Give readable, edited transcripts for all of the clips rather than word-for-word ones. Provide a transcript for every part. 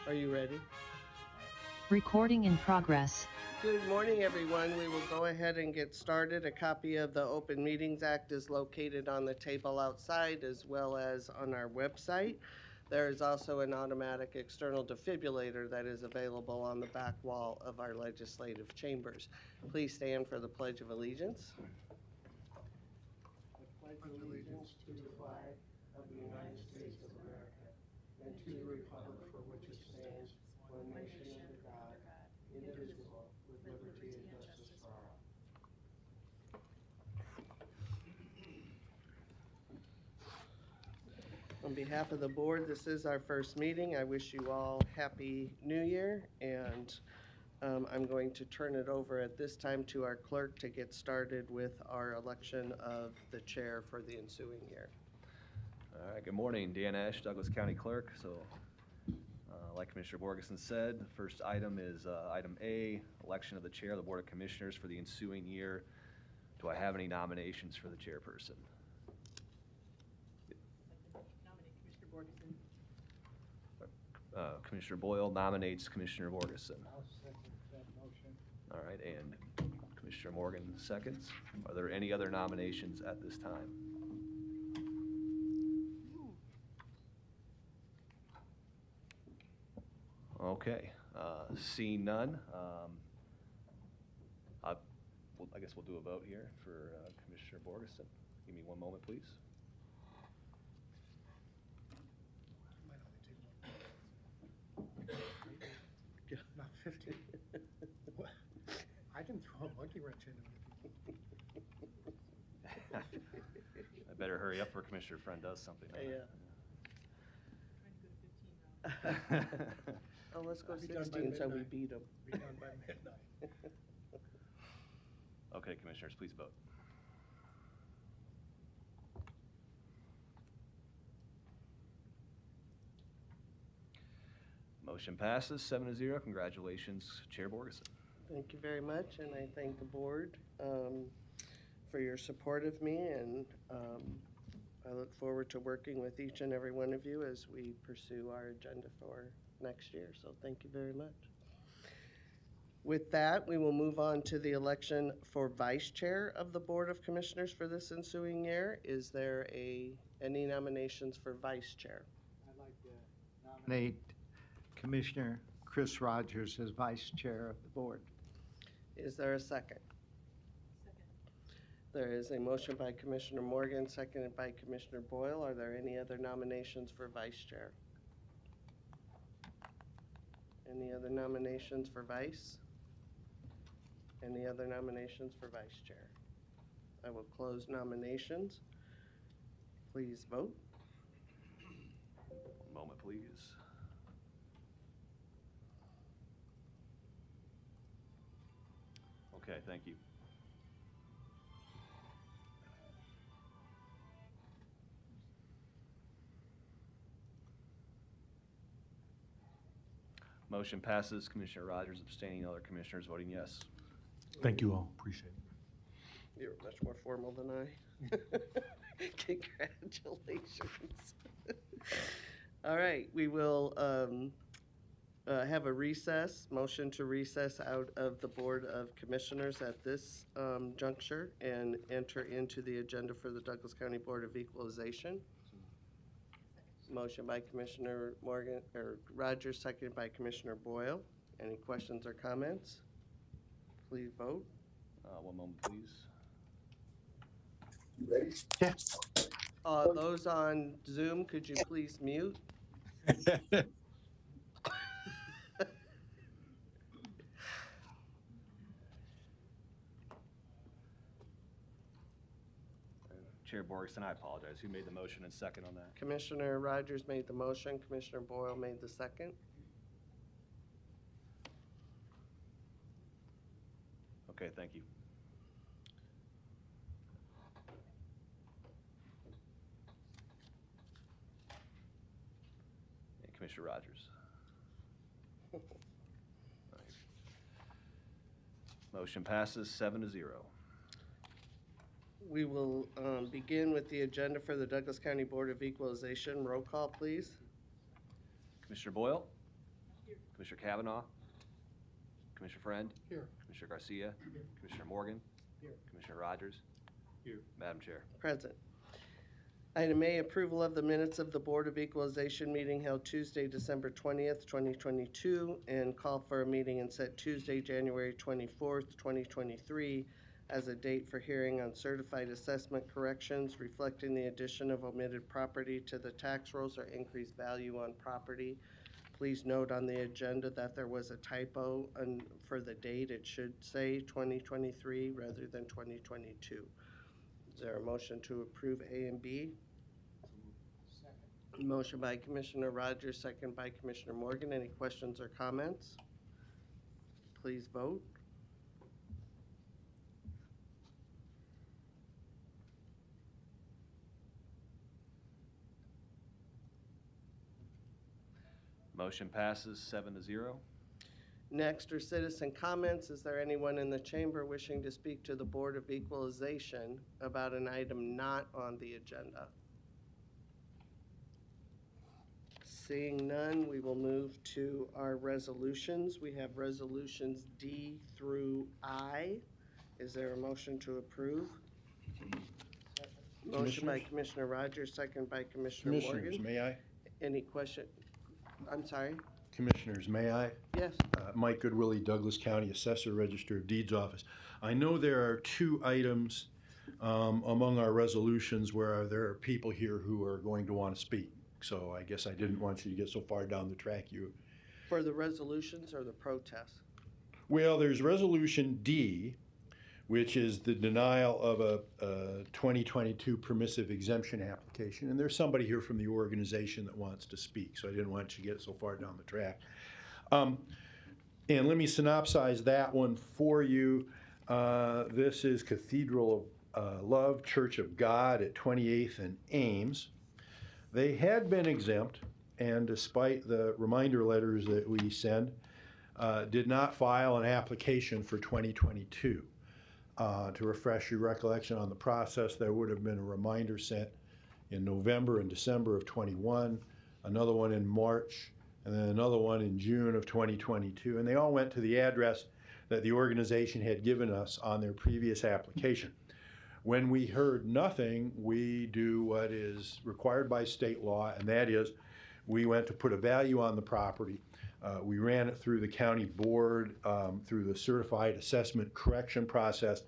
Are you ready? Recording in progress. Good morning, everyone. We will go ahead and get started. A copy of the Open Meetings Act is located on the table outside as well as on our website. There is also an automatic external defibrillator that is available on the back wall of our legislative chambers. Please stand for the Pledge of Allegiance. I pledge allegiance to the flag of the United States of America and to the republic for which it stands, one nation under God, indivisible, with liberty and justice for all. On behalf of the board, this is our first meeting. I wish you all Happy New Year, and I'm going to turn it over at this time to our clerk to get started with our election of the chair for the ensuing year. All right, good morning. Dan Ash, Douglas County Clerk. So, like Commissioner Borgeson said, the first item is item A, election of the chair of the Board of Commissioners for the ensuing year. Do I have any nominations for the chairperson? Nominate Commissioner Borgeson. Commissioner Boyle nominates Commissioner Borgeson. I'll second that motion. All right, and Commissioner Morgan seconds. Are there any other nominations at this time? Okay, seeing none, I guess we'll do a vote here for Commissioner Borgeson. Give me one moment, please. Might only take one. Not 50. What? I didn't throw a monkey wrench into it. I better hurry up before Commissioner Friend does something. Yeah. Trying to go to 15 now. Oh, let's go Be done by 16 so we midnight. beat them. Be done by midnight. Okay, Commissioners, please vote. Motion passes 7-0. Congratulations, Chair Borgeson. Thank you very much, and I thank the board for your support of me, and I look forward to working with each and every one of you as we pursue our agenda for next year. So thank you very much. With that, we will move on to the election for Vice Chair of the Board of Commissioners for this ensuing year. Is there any nominations for Vice Chair? I'd like to nominate Commissioner Chris Rogers as Vice Chair of the Board. Is there a second? There is a motion by Commissioner Morgan, seconded by Commissioner Boyle. Are there any other nominations for vice chair? Any other nominations for vice? Any other nominations for vice chair? I will close nominations. Please vote. One moment, please. Okay, thank you. Motion passes. Commissioner Rogers abstaining, other commissioners voting yes. Thank you all, appreciate it. You're much more formal than I. Congratulations. All right, we will have a recess, motion to recess out of the Board of Commissioners at this juncture and enter into the agenda for the Douglas County Board of Equalization. Motion by Commissioner Morgan, or Rogers, seconded by Commissioner Boyle. Any questions or comments? Please vote. One moment, please. Ready? Yes. Those on Zoom, could you please mute? Chair Borgeson, I apologize. Who made the motion and second on that? Commissioner Rogers made the motion, Commissioner Boyle made the second. Okay, thank you. And Commissioner Rogers. All right. Motion passes 7-0. We will begin with the agenda for the Douglas County Board of Equalization. Roll call, please. Commissioner Boyle? Here. Commissioner Kavanaugh? Commissioner Friend? Here. Commissioner Garcia? Commissioner Morgan? Here. Commissioner Rogers? Here. Madam Chair. Present. Item A, approval of the minutes of the Board of Equalization meeting held Tuesday, December 20th, 2022, and call for a meeting and set Tuesday, January 24th, 2023, as a date for hearing on certified assessment corrections reflecting the addition of omitted property to the tax rolls or increased value on property. Please note on the agenda that there was a typo for the date. It should say 2023 rather than 2022. Is there a motion to approve A and B? Second. Motion by Commissioner Rogers, second by Commissioner Morgan. Any questions or comments? Please vote. Motion passes 7-0. Next are citizen comments. Is there anyone in the chamber wishing to speak to the Board of Equalization about an item not on the agenda? Seeing none, we will move to our resolutions. We have resolutions D through I. Is there a motion to approve? Motion by Commissioner Rogers, second by Commissioner Morgan. Commissioners, may I? Any question? I'm sorry? Commissioners, may I? Yes. Mike Goodwillie, Douglas County Assessor, Register of Deeds Office. I know there are two items among our resolutions where there are people here who are going to want to speak. So I guess I didn't want you to get so far down the track. For the resolutions or the protests? Well, there's Resolution D, which is the denial of a 2022 permissive exemption application. And there's somebody here from the organization that wants to speak, so I didn't want you to get so far down the track. And let me synopsize that one for you. This is Cathedral of Love, Church of God at 28th and Ames. They had been exempt, and despite the reminder letters that we send, did not file an application for 2022. To refresh your recollection on the process, there would have been a reminder sent in November and December of 21, another one in March, and then another one in June of 2022. And they all went to the address that the organization had given us on their previous application. When we heard nothing, we do what is required by state law, and that is we went to put a value on the property. We ran it through the county board, through the certified assessment correction process,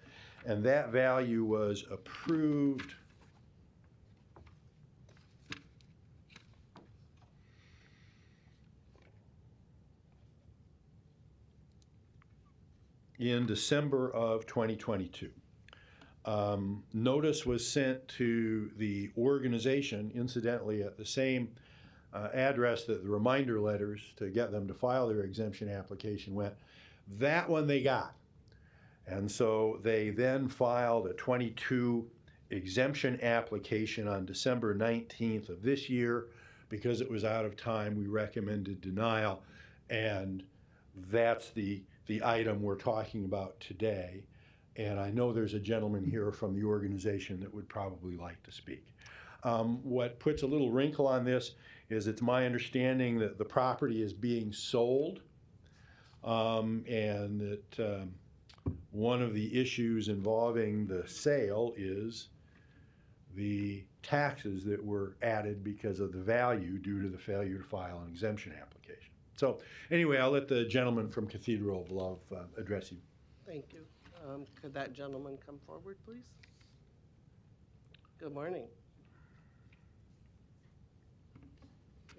And that value was approved in December of 2022. Notice was sent to the organization, incidentally, at the same address that the reminder letters to get them to file their exemption application went. That one they got. And so they then filed a 22 exemption application on December 19th of this year. Because it was out of time, we recommended denial, and that's the item we're talking about today. And I know there's a gentleman here from the organization that would probably like to speak. What puts a little wrinkle on this is it's my understanding that the property is being sold, and that one of the issues involving the sale is the taxes that were added because of the value due to the failure to file an exemption application. So anyway, I'll let the gentleman from Cathedral of Love address you. Thank you. Could that gentleman come forward, please? Good morning.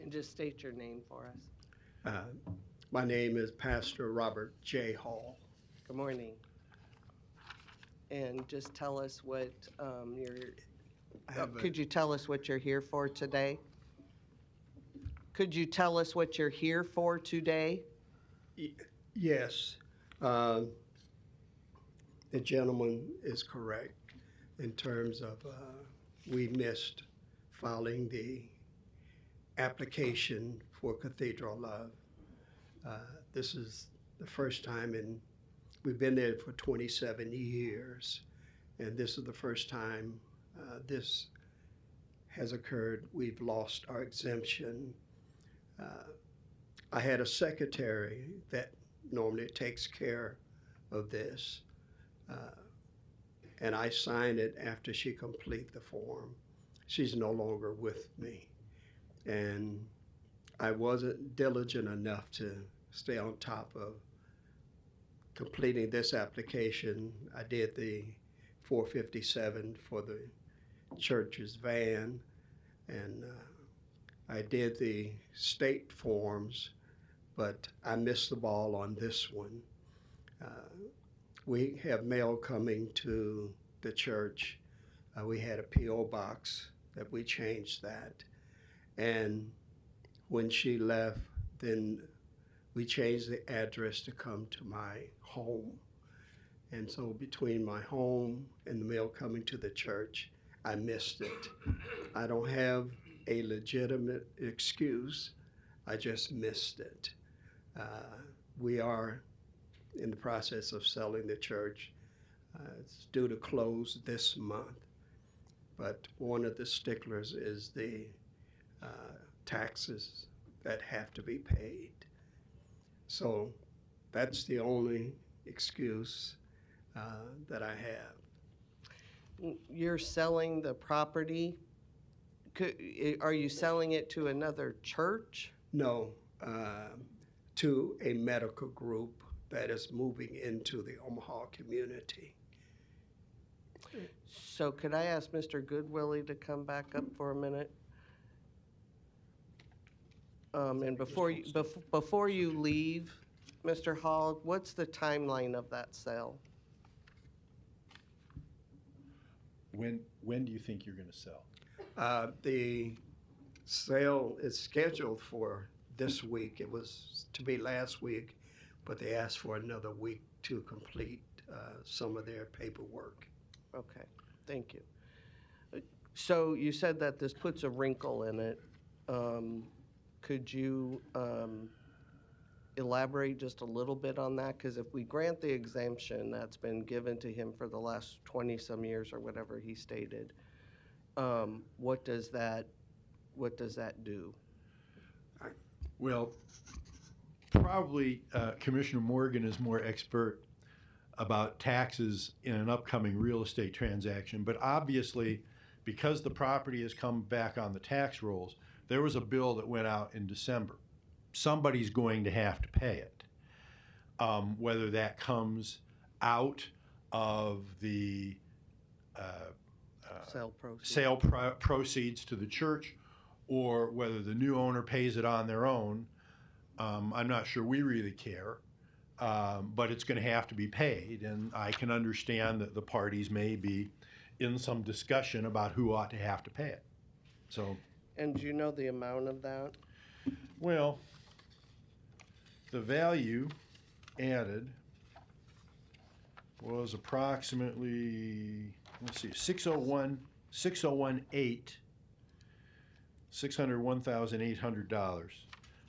And just state your name for us. My name is Pastor Robert J. Hall. Good morning. And just tell us what could you tell us what you're here for today? Could you tell us what you're here for today? Yes, the gentleman is correct in terms of we missed filing the application for Cathedral Love. This is the first time we've been there for 27 years, and this is the first time this has occurred. We've lost our exemption. I had a secretary that normally takes care of this, and I signed it after she completed the form. She's no longer with me, and I wasn't diligent enough to stay on top of completing this application. I did the 457 for the church's van, and I did the state forms, but I missed the ball on this one. We have mail coming to the church. We had a P.O. box that we changed that. And when she left, then we changed the address to come to my home. And so between my home and the mail coming to the church, I missed it. I don't have a legitimate excuse. I just missed it. We are in the process of selling the church. It's due to close this month. But one of the sticklers is the taxes that have to be paid. So that's the only excuse that I have. You're selling the property. Are you selling it to another church? No, to a medical group that is moving into the Omaha community. So could I ask Mr. Goodwillie to come back up for a minute? And before you leave, Mr. Hall, what's the timeline of that sale? When do you think you're going to sell? The sale is scheduled for this week. It was to be last week, but they asked for another week to complete some of their paperwork. Okay, thank you. So you said that this puts a wrinkle in it. Could you elaborate just a little bit on that? Because if we grant the exemption that's been given to him for the last 20-some years or whatever he stated, what does that do? Well, probably Commissioner Morgan is more expert about taxes in an upcoming real estate transaction, but obviously, because the property has come back on the tax rolls, there was a bill that went out in December. Somebody's going to have to pay it. Whether that comes out of the Sale proceeds. proceeds to the church, or whether the new owner pays it on their own. I'm not sure we really care, but it's going to have to be paid, and I can understand that the parties may be in some discussion about who ought to have to pay it. So, And do you know the amount of that? well, the value added was approximately, let's see, 601,800, $601,800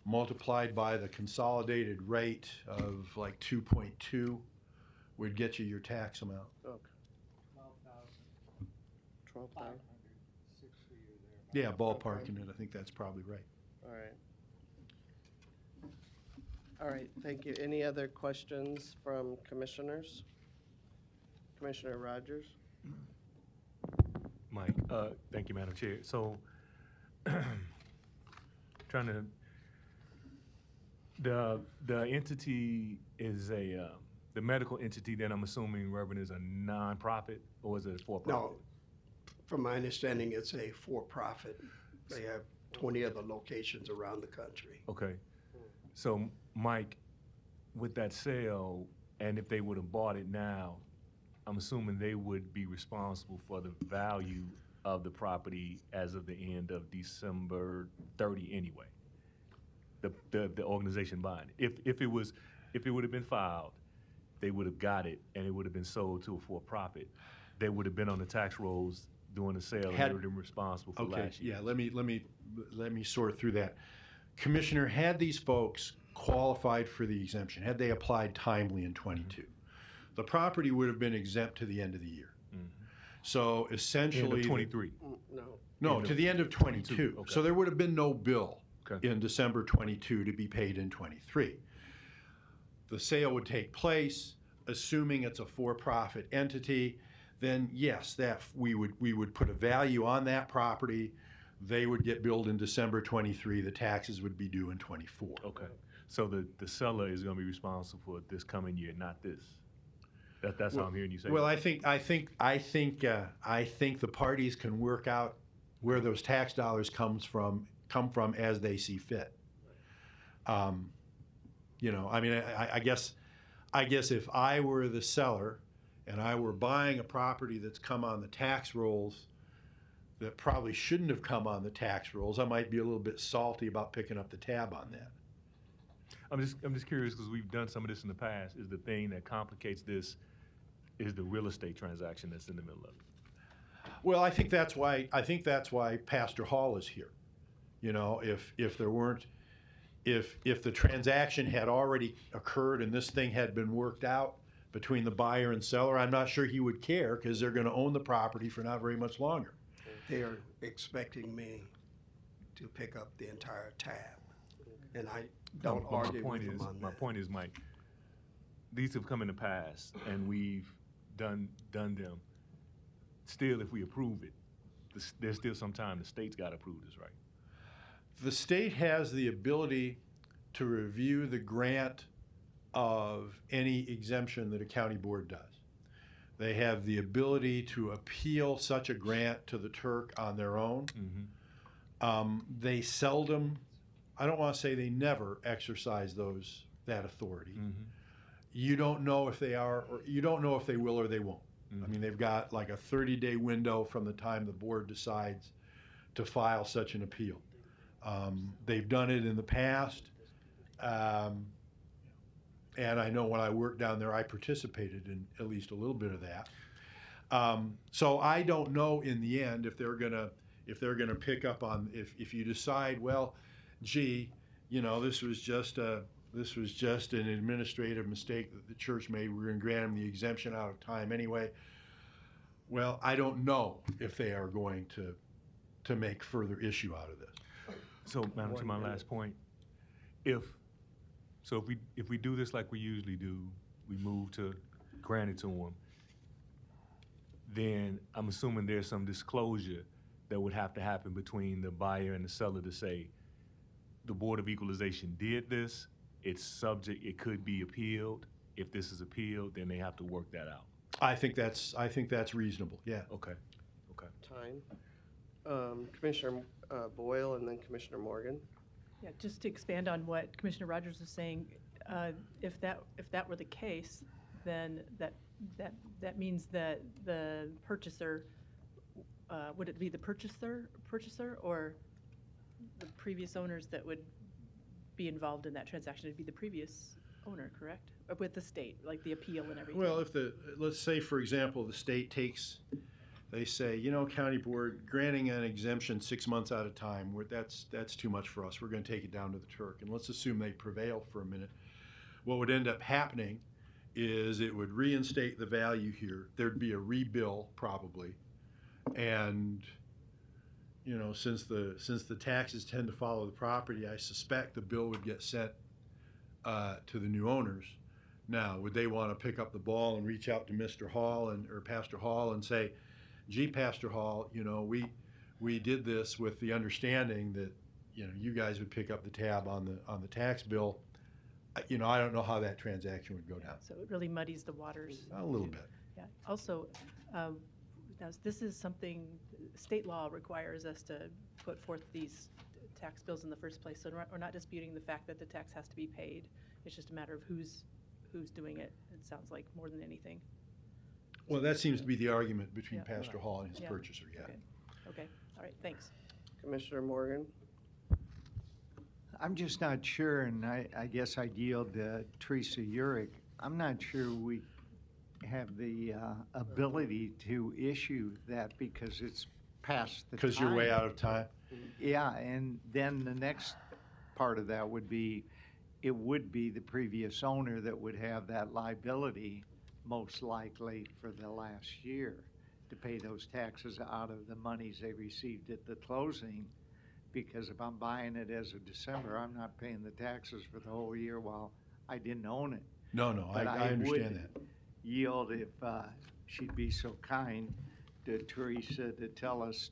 multiplied by the consolidated rate of like 2.2 would get you your tax amount. Okay, 12,000. 12,560 or thereabouts. Yeah, ballparking it, I think that's probably right. All right. All right, thank you. Any other questions from commissioners? Commissioner Rogers? Mike, thank you, Madam Chair. So, trying to, the entity is the medical entity that I'm assuming, Reverend, is a nonprofit, or is it a for-profit? No, from my understanding, it's a for-profit. They have 20 other locations around the country. Okay. So, Mike, with that sale, and if they would have bought it now, I'm assuming they would be responsible for the value of the property as of the end of December 30 anyway. The organization buying it. If it would have been filed, they would have got it and it would have been sold to a for-profit. They would have been on the tax rolls doing the sale, and they would have been responsible for Okay, last year. yeah, let me sort through that. Commissioner, had these folks qualified for the exemption, had they applied timely in '22, the property would have been exempt to the end of the year. So End essentially. of 23. No. No, End to of the end of '22. 22, okay. So there would have been no bill Okay. in December '22 to be paid in '23. The sale would take place, assuming it's a for-profit entity, then yes, that we would put a value on that property. They would get billed in December '23. The taxes would be due in '24. Okay. So the seller is going to be responsible for this coming year, not this. That's how I'm hearing you say. Well, I think the parties can work out where those tax dollars come from as they see fit. You know, I mean, I guess if I were the seller and I were buying a property that's come on the tax rolls that probably shouldn't have come on the tax rolls, I might be a little bit salty about picking up the tab on that. I'm just curious because we've done some of this in the past. Is the thing that complicates this is the real estate transaction that's in the middle of it? Well, I think that's why Pastor Hall is here. You know, if there weren't, if the transaction had already occurred and this thing had been worked out between the buyer and seller, I'm not sure he would care because they're going to own the property for not very much longer. They're expecting me to pick up the entire tab, and I don't But argue with them on that. my point is, Mike, these have come in the past and we've done them. Still, if we approve it, there's still some time the state's got to approve this, right? The state has the ability to review the grant of any exemption that a county board does. They have the ability to appeal such a grant to the Turk on their own. They seldom, I don't want to say they never exercise that authority. You don't know if they are, or you don't know if they will or they won't. I mean, they've got like a 30-day window from the time the board decides to file such an appeal. They've done it in the past, and I know when I worked down there, I participated in at least a little bit of that. So I don't know in the end if they're gonna pick up on if you decide, well, gee, you know, this was just an administrative mistake that the church made. We're going to grant them the exemption out of time anyway. Well, I don't know if they are going to make further issue out of this. So, Madam, to my last point, if we do this like we usually do, we move to grant it to them, then I'm assuming there's some disclosure that would have to happen between the buyer and the seller to say, the Board of Equalization did this, it's subject, it could be appealed. If this is appealed, then they have to work that out. I think that's reasonable, yeah. Okay, okay. time. Commissioner Boyle and then Commissioner Morgan. Yeah, just to expand on what Commissioner Rogers was saying, if that were the case, then that means that the purchaser, would it be the purchaser or the previous owners that would be involved in that transaction? It'd be the previous owner, correct? With the state, like the appeal and everything. Well, let's say, for example, the state they say, county board, granting an exemption 6 months at a time, that's too much for us. We're going to take it down to the Turk. And let's assume they prevail for a minute. What would end up happening is it would reinstate the value here. There'd be a rebill probably. And, since the taxes tend to follow the property, I suspect the bill would get sent to the new owners. Now, would they want to pick up the ball and reach out to Mr. Hall or Pastor Hall and say, gee, Pastor Hall, we did this with the understanding that, you guys would pick up the tab on the tax bill. I don't know how that transaction would go down. So it really muddies the waters. A little bit. Yeah. Also, now this is something, state law requires us to put forth these tax bills in the first place. So we're not disputing the fact that the tax has to be paid. It's just a matter of who's doing it. It sounds like more than anything. Well, that seems to be the argument between Yeah. Pastor Hall and his Yeah. purchaser, yeah. Okay. All right. Thanks. Commissioner Morgan. I'm just not sure, and I guess I'd yield to Teresa Urick. I'm not sure we have the ability to issue that because it's past the time. Because you're way out of time. Yeah, and then the next part of that would be, it would be the previous owner that would have that liability, most likely for the last year, to pay those taxes out of the monies they received at the closing. Because if I'm buying it as of December, I'm not paying the taxes for the whole year while I didn't own it. No, But I understand would that. yield, if she'd be so kind, to Teresa to tell us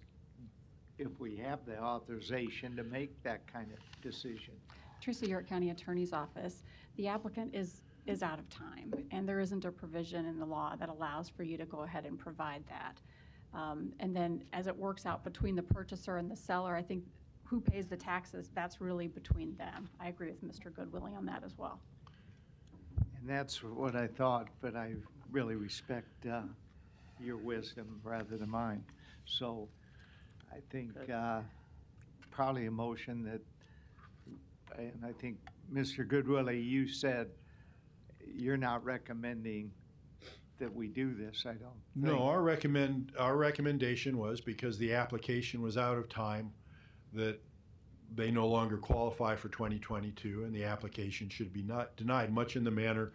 if we have the authorization to make that kind of decision. Teresa York County Attorney's Office, the applicant is out of time, and there isn't a provision in the law that allows for you to go ahead and provide that. And then as it works out between the purchaser and the seller, I think who pays the taxes, that's really between them. I agree with Mr. Goodwillie on that as well. And that's what I thought, but I really respect your wisdom rather than mine. So I think probably a motion that, and I think, Mr. Goodwillie, you said you're not recommending that we do this, I don't think. No, our recommendation was, because the application was out of time, that they no longer qualify for 2022, and the application should be not denied, much in the manner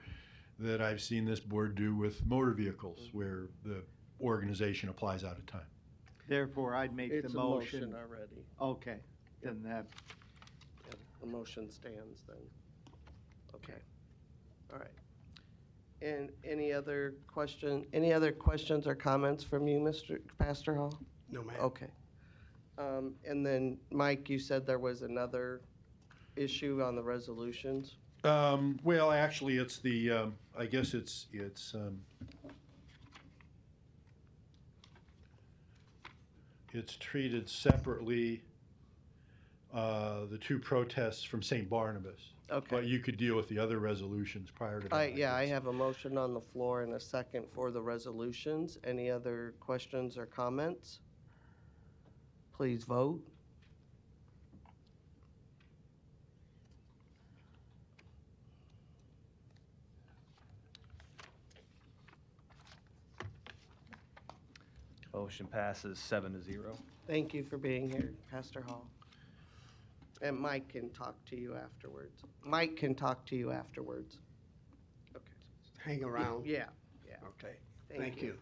that I've seen this board do with motor vehicles, where the organization applies out of time. Therefore, I'd make It's the a motion. motion already. Okay, then that, Yeah, the motion stands then. Okay. All right. And any other questions or comments from you, Mr. Pastor Hall? No, ma'am. Okay. And then, Mike, you said there was another issue on the resolutions? Well, actually, it's the, I guess it's treated separately, the two protests from St. Barnabas. Okay. But you could deal with the other resolutions prior to that. Yeah, I guess. have a motion on the floor and a second for the resolutions. Any other questions or comments? Please vote. Motion passes 7-0. Thank you for being here, Pastor Hall. And Mike can talk to you afterwards. Okay. Hang around? Yeah. Okay, thank you.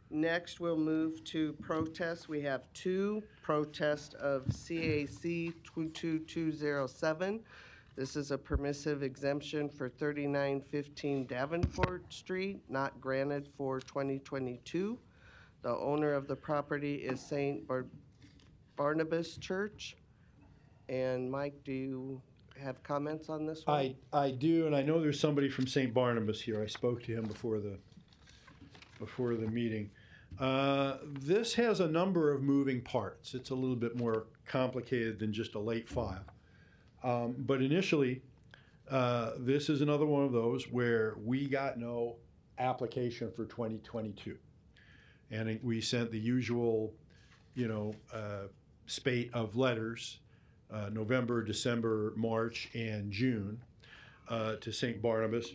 Next, we'll move to protests. We have two protests of CAC 22207. This is a permissive exemption for 3915 Davenport Street, not granted for 2022. The owner of the property is St. Barnabas Church. And Mike, do you have comments on this one? I do, and I know there's somebody from St. Barnabas here. I spoke to him before the meeting. This has a number of moving parts. It's a little bit more complicated than just a late file. But initially, this is another one of those where we got no application for 2022. And we sent the usual, spate of letters, November, December, March, and June, to St. Barnabas,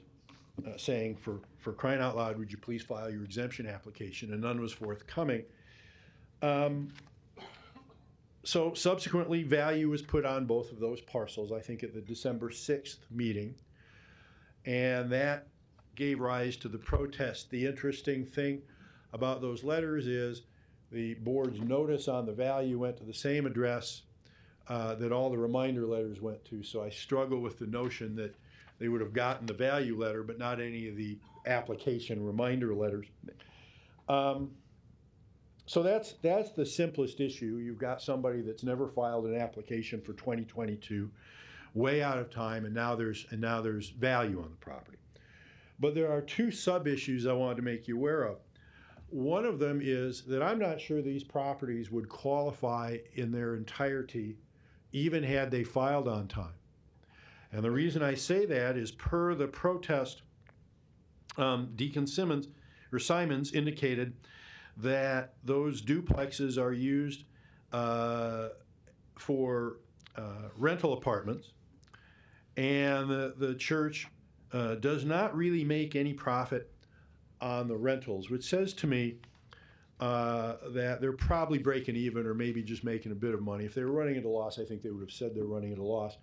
saying, for crying out loud, would you please file your exemption application? And none was forthcoming. So subsequently, value was put on both of those parcels, I think at the December 6th meeting. And that gave rise to the protest. The interesting thing about those letters is the board's notice on the value went to the same address that all the reminder letters went to. So I struggle with the notion that they would have gotten the value letter, but not any of the application reminder letters. So that's the simplest issue. You've got somebody that's never filed an application for 2022, way out of time, and now there's value on the property. But there are two sub-issues I wanted to make you aware of. One of them is that I'm not sure these properties would qualify in their entirety, even had they filed on time. And the reason I say that is per the protest, Deacon Simons indicated that those duplexes are used for rental apartments, and the church does not really make any profit on the rentals, which says to me that they're probably breaking even or maybe just making a bit of money. If they were running at a loss, I think they would have said they're running at a loss.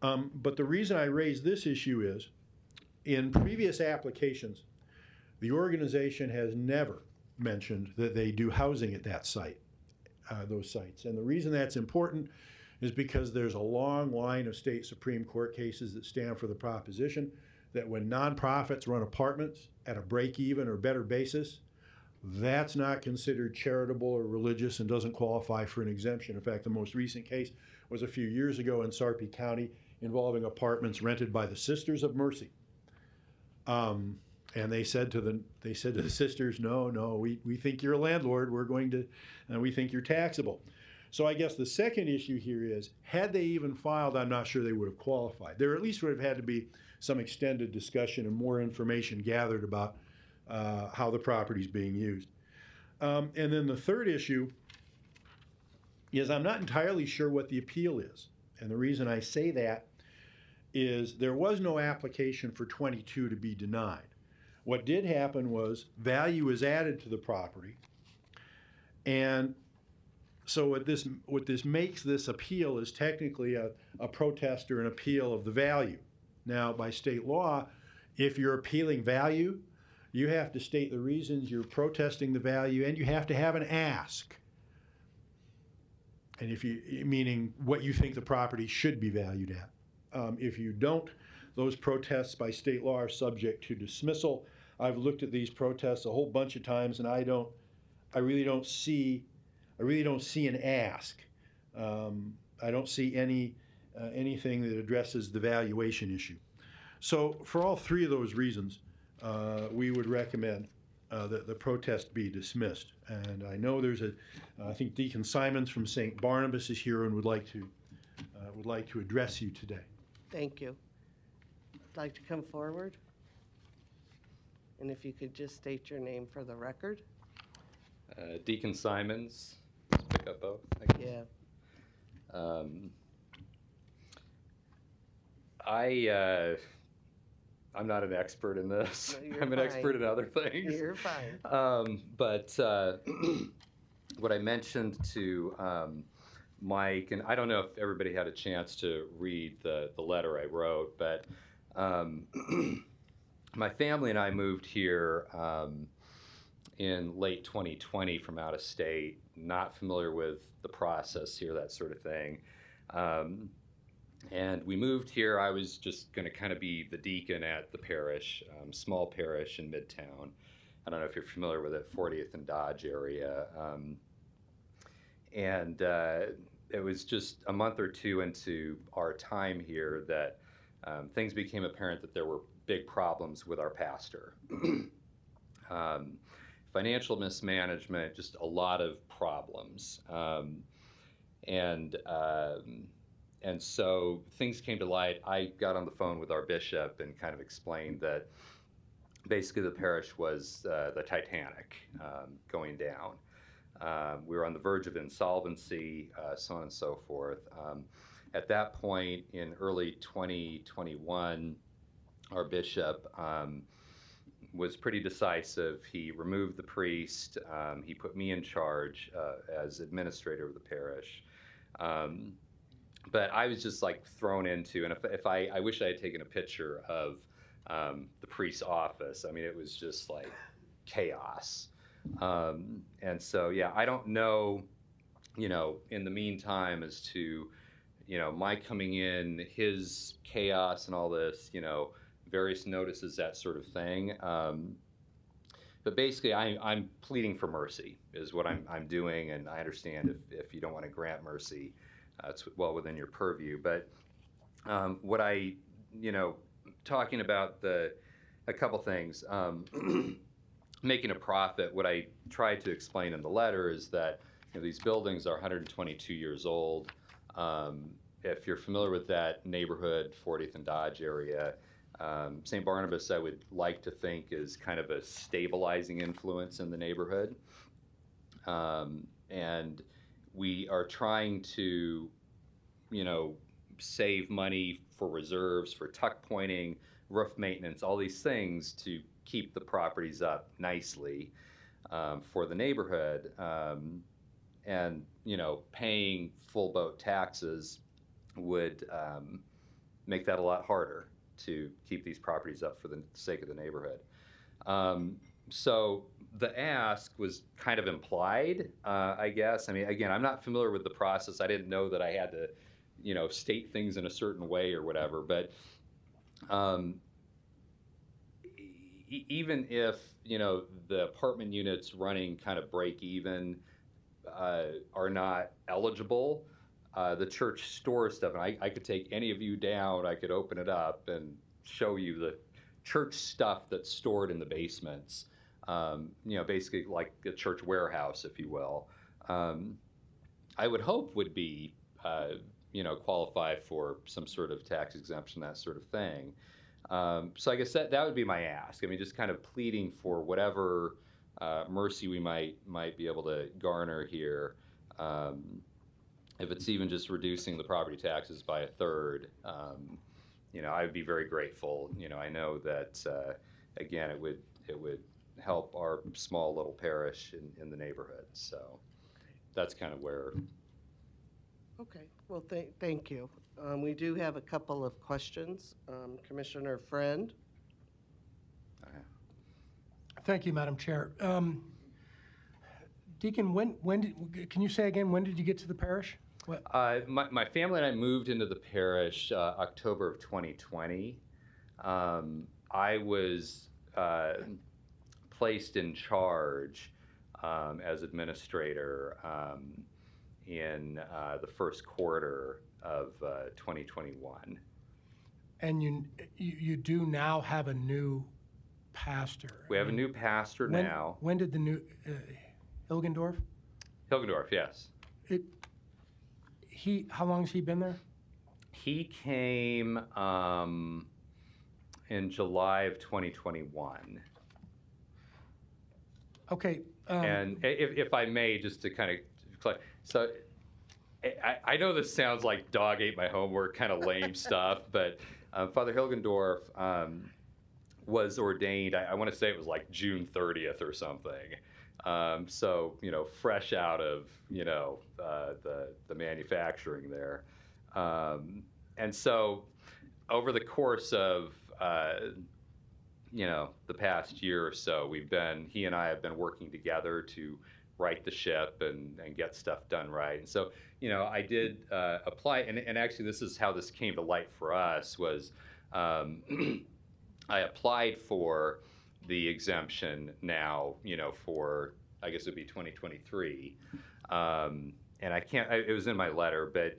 But the reason I raise this issue is, in previous applications, the organization has never mentioned that they do housing at that site, those sites. And the reason that's important is because there's a long line of state Supreme Court cases that stand for the proposition that when nonprofits run apartments at a break-even or better basis, that's not considered charitable or religious and doesn't qualify for an exemption. In fact, the most recent case was a few years ago in Sarpy County involving apartments rented by the Sisters of Mercy. And they said to the sisters, no, we think you're a landlord. We think you're taxable. So I guess the second issue here is, had they even filed, I'm not sure they would have qualified. There at least would have had to be some extended discussion and more information gathered about how the property is being used. And then the third issue is I'm not entirely sure what the appeal is. And the reason I say that is there was no application for 22 to be denied. What did happen was value is added to the property. And so what this makes this appeal is technically a protest or an appeal of the value. Now, by state law, if you're appealing value, you have to state the reasons you're protesting the value, and you have to have an ask. And meaning what you think the property should be valued at. If you don't, those protests by state law are subject to dismissal. I've looked at these protests a whole bunch of times, and I really don't see an ask. I don't see anything that addresses the valuation issue. So for all three of those reasons, we would recommend that the protest be dismissed. And I know I think Deacon Simons from St. Barnabas is here and would like to address you today. Thank you. I'd like to come forward. And if you could just state your name for the record. Deacon Simons, let's pick up both. I guess. Yeah. I'm not an expert in this. No, you're I'm an fine. expert in other things. You're fine. But what I mentioned to Mike, and I don't know if everybody had a chance to read the letter I wrote, but my family and I moved here in late 2020 from out of state, not familiar with the process here, that sort of thing. And we moved here. I was just going to kind of be the deacon at the parish, small parish in Midtown. I don't know if you're familiar with it, 40th and Dodge area. And it was just a month or two into our time here that things became apparent that there were big problems with our pastor. financial mismanagement, just a lot of problems. And so things came to light. I got on the phone with our bishop and kind of explained that basically the parish was the Titanic going down. We were on the verge of insolvency, so on and so forth. At that point, in early 2021, our bishop was pretty decisive. He removed the priest. He put me in charge as administrator of the parish. But I was just like thrown into, and if I wish I had taken a picture of the priest's office. I mean, it was just like chaos. And so, yeah, I don't know, in the meantime as to, my coming in, his chaos and all this, various notices, that sort of thing. But basically, I'm pleading for mercy is what I'm doing, and I understand if you don't want to grant mercy, it's well within your purview. But what talking about a couple things, making a profit, what I tried to explain in the letter is that these buildings are 122 years old. If you're familiar with that neighborhood, 40th and Dodge area, St. Barnabas, I would like to think, is kind of a stabilizing influence in the neighborhood. And we are trying to, save money for reserves, for tuck pointing, roof maintenance, all these things to keep the properties up nicely for the neighborhood. And, paying full boat taxes would make that a lot harder to keep these properties up for the sake of the neighborhood. So the ask was kind of implied, I guess. I mean, again, I'm not familiar with the process. I didn't know that I had to, state things in a certain way or whatever. But even if, the apartment units running kind of break even are not eligible, the church stores stuff, and I could take any of you down, I could open it up and show you the church stuff that's stored in the basements, basically like a church warehouse, if you will. I would hope would be, qualify for some sort of tax exemption, that sort of thing. So I guess that would be my ask. I mean, just kind of pleading for whatever mercy we might be able to garner here. If it's even just reducing the property taxes by a third, I would be very grateful. I know that again, it would help our small little parish in the neighborhood. So that's kind of where. Okay, well, thank you. We do have a couple of questions. Commissioner Friend? Thank you, Madam Chair. Deacon, can you say again, when did you get to the parish? What? My family and I moved into the parish October of 2020. I was placed in charge as administrator in the first quarter of 2021. And you do now have a new pastor. We have a new pastor now. When did the new Hilgendorf? Hilgendorf, yes. How long has he been there? He came in July of 2021. Okay. And if I may, just to kind of, so I know this sounds like dog ate my homework, kind of lame stuff, but Father Hilgendorf was ordained, I want to say it was like June 30th or something. So, fresh out of, the manufacturing there. And so over the course of, the past year or so, he and I have been working together to right the ship and get stuff done right. And so, I did apply, and actually this is how this came to light for us, was I applied for the exemption now, for, I guess it would be 2023. And it was in my letter, but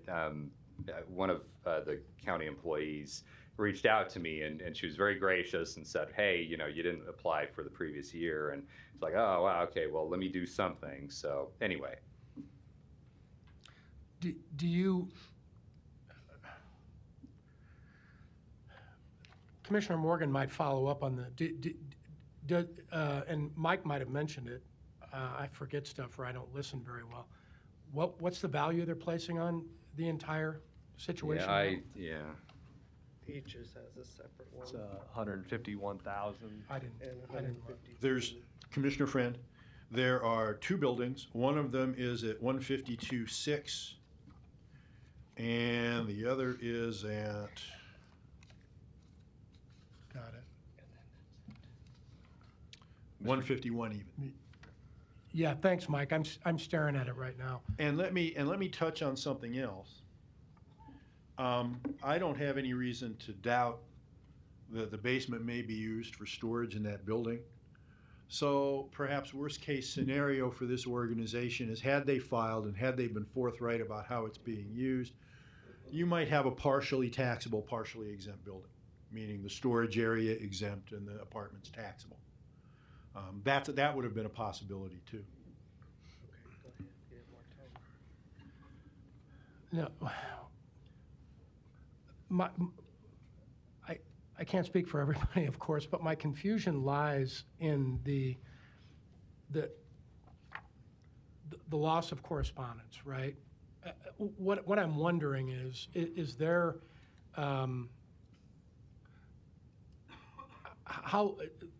one of the county employees reached out to me, and she was very gracious and said, hey, you know, you didn't apply for the previous year. And it's like, oh, wow, okay, well, let me do something. So anyway. Do you, Commissioner Morgan might follow up on the, and Mike might have mentioned it. I forget stuff or I don't listen very well. What's the value they're placing on the entire situation? Yeah. Peaches has a separate one. It's 151,000. I didn't look. There's, Commissioner Friend, there are two buildings. One of them is at 152-6, and the other is at, Got it. 151 even. Yeah, thanks, Mike. I'm staring at it right now. And let me touch on something else. I don't have any reason to doubt that the basement may be used for storage in that building. So perhaps worst case scenario for this organization is, had they filed and had they been forthright about how it's being used, you might have a partially taxable, partially exempt building, meaning the storage area exempt and the apartments taxable. That would have been a possibility too. Okay, go ahead. You have more time. No. I can't speak for everybody, of course, but my confusion lies in the loss of correspondence, right? What I'm wondering is there, how,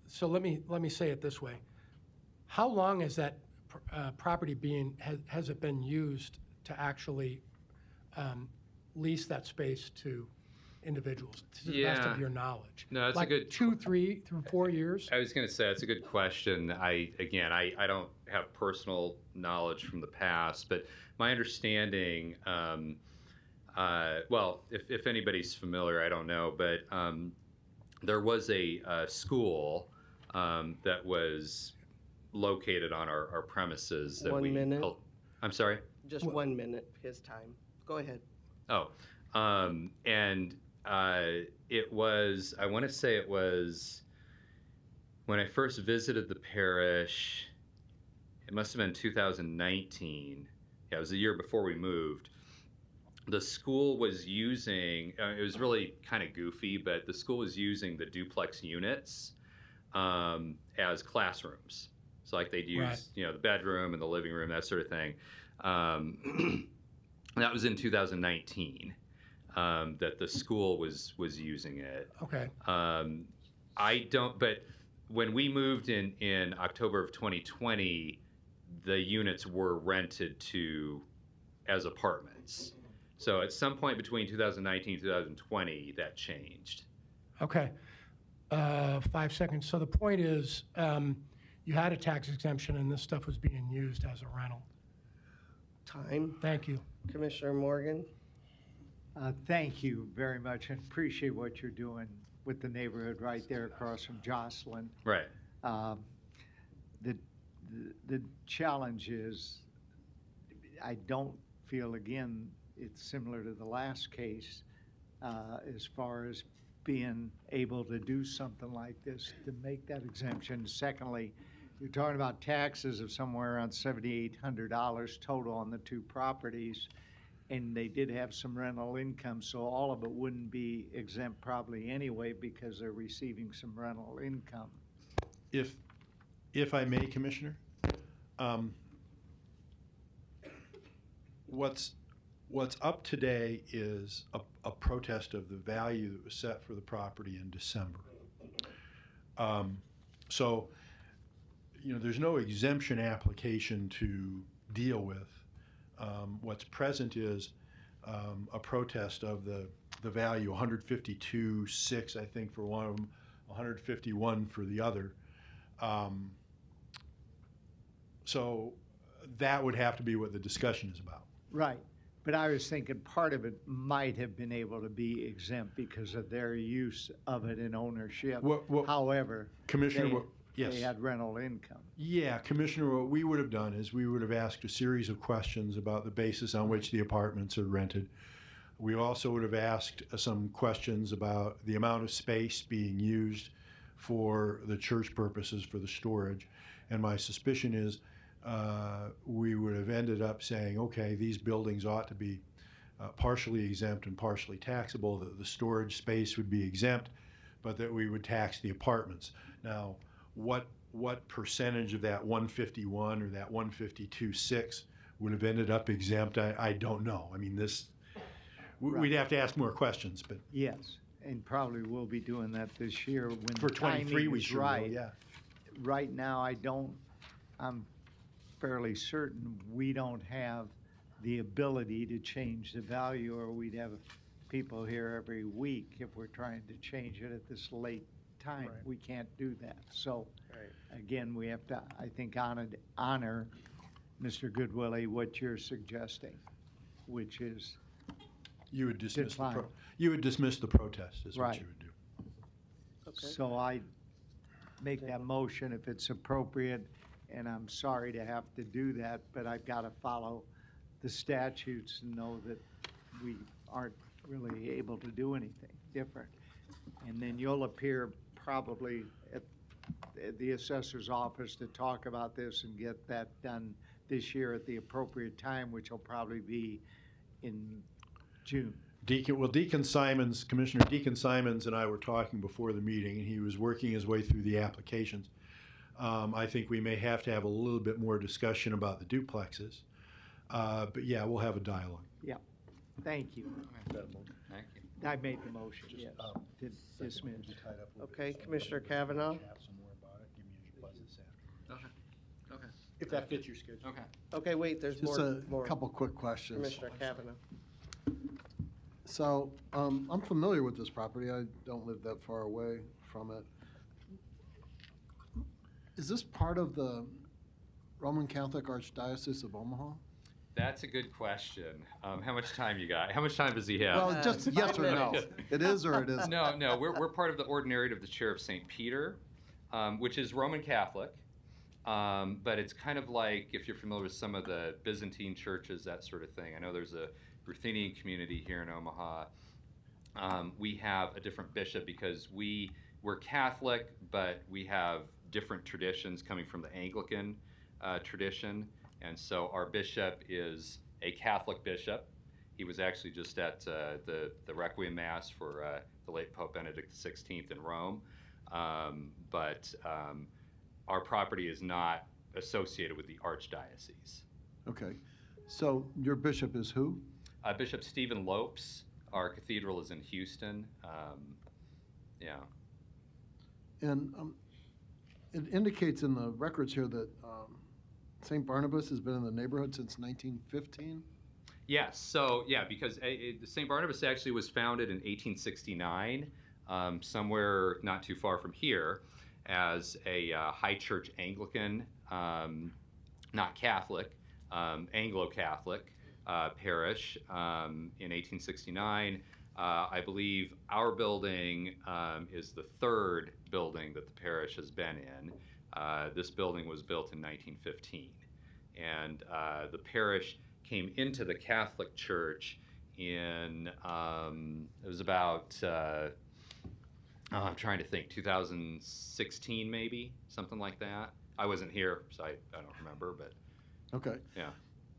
so let me say it this way. How long has that property has it been used to actually lease that space to individuals, to the best of your knowledge? No, that's like a good 2, 3 through 4 years? I was going to say, that's a good question. I don't have personal knowledge from the past, but my understanding, well, if anybody's familiar, I don't know, but there was a school that was located on our premises that 1 minute. I'm sorry? Just 1 minute, his time. Go ahead. Oh, and it was, I want to say it was when I first visited the parish, it must have been 2019. Yeah, it was the year before we moved. The school was using, it was really kind of goofy, but the school was using the duplex units as classrooms. So like they'd use, Right. you know, the bedroom and the living room, that sort of thing. That was in 2019 that the school was using it. Okay. I don't, but when we moved in October of 2020, the units were rented as apartments. So at some point between 2019 and 2020, that changed. Okay. 5 seconds. So the point is, you had a tax exemption and this stuff was being used as a rental. Time. Thank you. Commissioner Morgan? Thank you very much, and appreciate what you're doing with the neighborhood right there across from Jocelyn. Right. The challenge is, I don't feel, again, it's similar to the last case, as far as being able to do something like this, to make that exemption. Secondly, you're talking about taxes of somewhere around $7,800 total on the two properties, and they did have some rental income, so all of it wouldn't be exempt probably anyway because they're receiving some rental income. If I may, Commissioner, what's up today is a protest of the value that was set for the property in December. So, you know, there's no exemption application to deal with. What's present is a protest of the value, 152.6, I think, for one of them, 151 for the other. So that would have to be what the discussion is about. Right. But I was thinking part of it might have been able to be exempt because of their use of it in ownership. However, Commissioner, yes. They had rental income. Yeah, Commissioner, what we would have done is we would have asked a series of questions about the basis on which the apartments are rented. We also would have asked some questions about the amount of space being used for the church purposes for the storage. And my suspicion is we would have ended up saying, okay, these buildings ought to be partially exempt and partially taxable, that the storage space would be exempt, but that we would tax the apartments. Now, what percentage of that 151 or that 152.6 would have ended up exempt, I don't know. I mean, we'd have to ask more questions, but. Yes, and probably we'll be doing that this year when For the 23, timing we is sure will, right. yeah. Right now, I'm fairly certain we don't have the ability to change the value, or we'd have people here every week if we're trying to change it at this late time. Right. We can't do that. So, Right. again, we have to, I think, honor Mr. Goodwillie, what you're suggesting, which is, You would dismiss the Decline. you would dismiss the protest, is what Right. you would do. Okay. so I make that motion if it's appropriate, and I'm sorry to have to do that, but I've got to follow the statutes and know that we aren't really able to do anything different. And then you'll appear probably at the assessor's office to talk about this and get that done this year at the appropriate time, which will probably be in June. Commissioner Deacon Simons and I were talking before the meeting, and he was working his way through the applications. I think we may have to have a little bit more discussion about the duplexes. But yeah, we'll have a dialogue. Yeah, thank you. Thank you. I made the motion, yes, to dismiss. Okay, Commissioner Kavanaugh? Okay. If that fits your schedule. Okay. Okay, wait, there's Just more. a couple quick questions. Commissioner Kavanaugh. So, I'm familiar with this property. I don't live that far away from it. Is this part of the Roman Catholic Archdiocese of Omaha? That's a good question. How much time you got? How much time does he have? Well, just yes or no. It is or it isn't? No, we're part of the Ordinariate of the Chair of St. Peter, which is Roman Catholic. But it's kind of like, if you're familiar with some of the Byzantine churches, that sort of thing. I know there's a Ruthenian community here in Omaha. We have a different bishop because we're Catholic, but we have different traditions coming from the Anglican tradition. And so our bishop is a Catholic bishop. He was actually just at the Requiem Mass for the late Pope Benedict XVI in Rome. But our property is not associated with the Archdiocese. Okay. So your bishop is who? Bishop Stephen Lopes. Our cathedral is in Houston. Yeah. And it indicates in the records here that St. Barnabas has been in the neighborhood since 1915? Yes, so yeah, because St. Barnabas actually was founded in 1869, somewhere not too far from here, as a high church Anglican, not Catholic, Anglo-Catholic parish in 1869. I believe our building is the third building that the parish has been in. This building was built in 1915. And the parish came into the Catholic Church in, it was about, I'm trying to think, 2016 maybe, something like that. I wasn't here, so I don't remember, but Okay. yeah.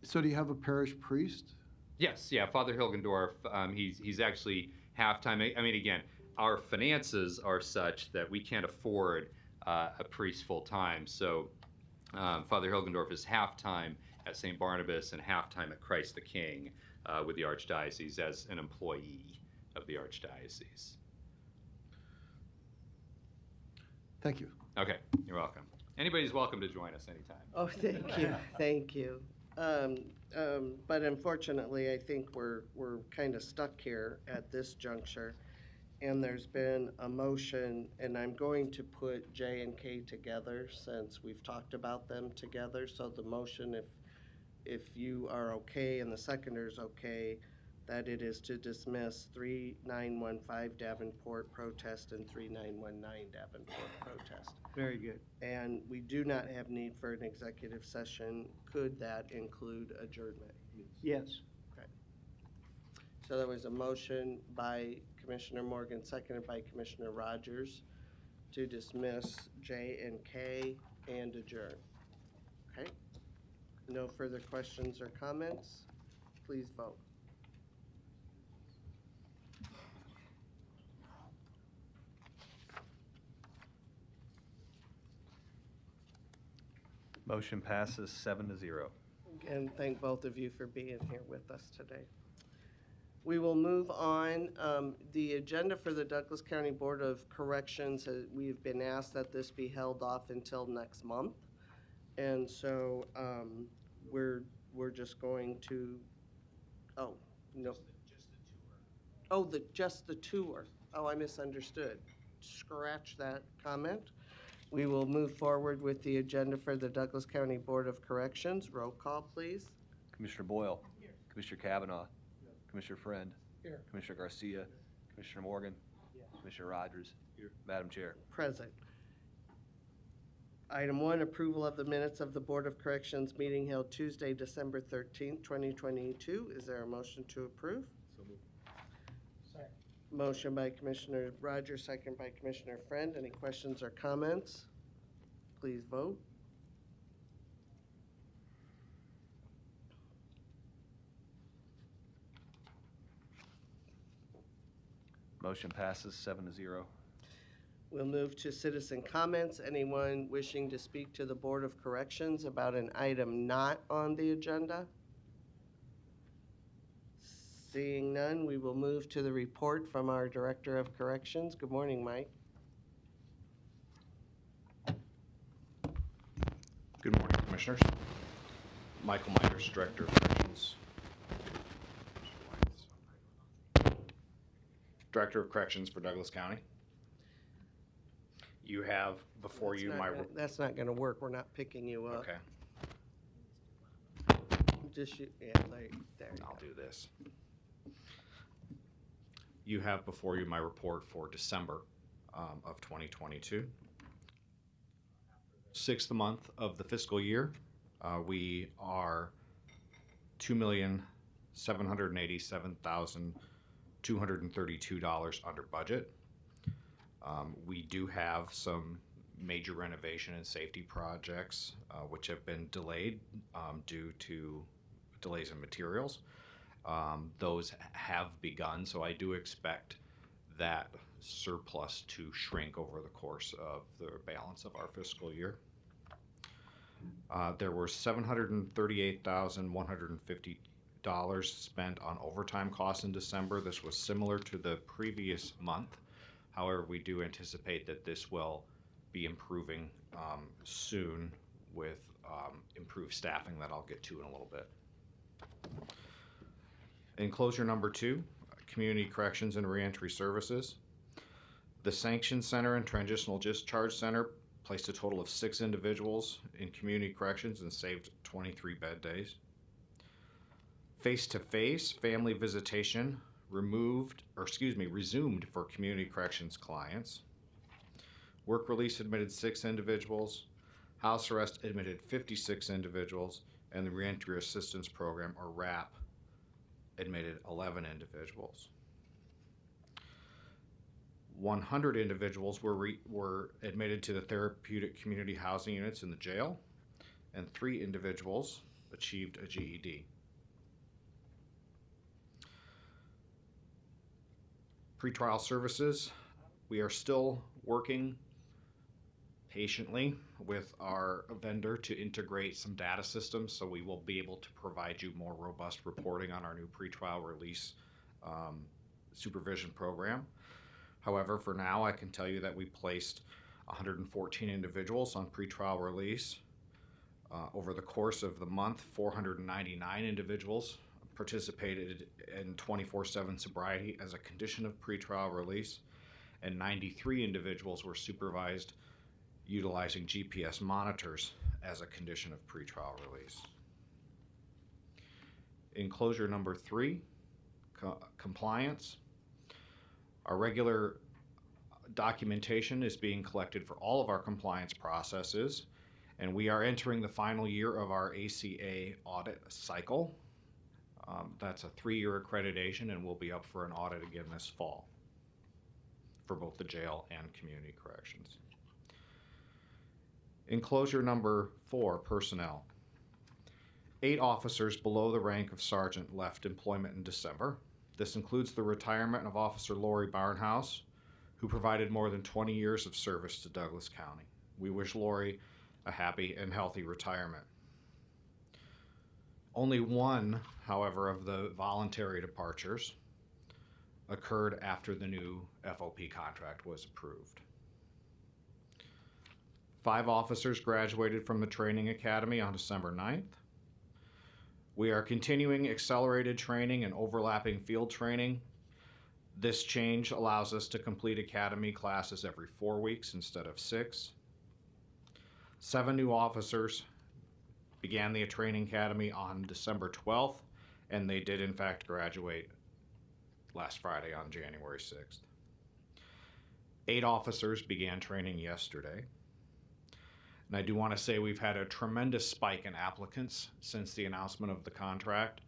So do you have a parish priest? Yes, yeah, Father Hilgendorf, he's actually half-time. I mean, again, our finances are such that we can't afford a priest full-time, so Father Hilgendorf is half-time at St. Barnabas and half-time at Christ the King with the Archdiocese as an employee of the Archdiocese. Thank you. Okay, you're welcome. Anybody's welcome to join us anytime. Oh, thank you, thank you. But unfortunately, I think we're kind of stuck here at this juncture. And there's been a motion, and I'm going to put J and K together since we've talked about them together. So the motion, if you are okay and the seconder is okay, that it is to dismiss 3915 Davenport protest and 3919 Davenport protest. Very good. And we do not have need for an executive session. Could that include adjournment? Yes. So there was a motion by Commissioner Morgan, seconded by Commissioner Rogers, to dismiss J and K and adjourn. Okay? No further questions or comments? Please vote. Motion passes 7-0. And thank both of you for being here with us today. We will move on. The agenda for the Douglas County Board of Corrections, we've been asked that this be held off until next month. And so we're just going to, oh, no. Oh, just the tour. Oh, I misunderstood. Scratch that comment. We will move forward with the agenda for the Douglas County Board of Corrections. Roll call, please. Commissioner Boyle. Here. Commissioner Kavanaugh. Here. Commissioner Friend. Here. Commissioner Garcia. Commissioner Morgan. Yes. Commissioner Rogers. Here. Madam Chair. Present. Item 1, approval of the minutes of the Board of Corrections meeting held Tuesday, December 13th, 2022. Is there a motion to approve? So moved. Second. Motion by Commissioner Rogers, second by Commissioner Friend. Any questions or comments? Please vote. Motion passes 7-0. We'll move to citizen comments. Anyone wishing to speak to the Board of Corrections about an item not on the agenda? Seeing none, we will move to the report from our Director of Corrections. Good morning, Mike. Good morning, Commissioners. Michael Myers, Director of Corrections. Director of Corrections for Douglas County. You have before you my... That's not going to work. We're not picking you up. Okay. Just, yeah, there you I'll go. do this. You have before you my report for December of 2022. Sixth month of the fiscal year, we are $2,787,232 under budget. We do have some major renovation and safety projects which have been delayed due to delays in materials. Those have begun, so I do expect that surplus to shrink over the course of the balance of our fiscal year. There were $738,150 spent on overtime costs in December. This was similar to the previous month. However, we do anticipate that this will be improving soon with improved staffing that I'll get to in a little bit. Enclosure number 2, Community Corrections and Reentry Services. The Sanction Center and Transitional Discharge Center placed a total of 6 individuals in community corrections and saved 23 bed days. Face-to-face family visitation resumed for community corrections clients. Work release admitted 6 individuals. House arrest admitted 56 individuals, and the Reentry Assistance Program, or RAP, admitted 11 individuals. 100 individuals were admitted to the therapeutic community housing units in the jail, and 3 individuals achieved a GED. Pretrial services, we are still working patiently with our vendor to integrate some data systems, so we will be able to provide you more robust reporting on our new pretrial release supervision program. However, for now, I can tell you that we placed 114 individuals on pretrial release. Over the course of the month, 499 individuals participated in 24/7 sobriety as a condition of pretrial release, and 93 individuals were supervised utilizing GPS monitors as a condition of pretrial release. Enclosure number 3, compliance. Our regular documentation is being collected for all of our compliance processes, and we are entering the final year of our ACA audit cycle. That's a 3-year accreditation and will be up for an audit again this fall for both the jail and community corrections. Enclosure number 4, personnel. 8 officers below the rank of sergeant left employment in December. This includes the retirement of Officer Lori Barnhouse, who provided more than 20 years of service to Douglas County. We wish Lori a happy and healthy retirement. Only one, however, of the voluntary departures occurred after the new FOP contract was approved. 5 officers graduated from the training academy on December 9th. We are continuing accelerated training and overlapping field training. This change allows us to complete academy classes every 4 weeks instead of 6. 7 new officers began the training academy on December 12th, and they did in fact graduate last Friday on January 6th. 8 officers began training yesterday. And I do want to say we've had a tremendous spike in applicants since the announcement of the contract.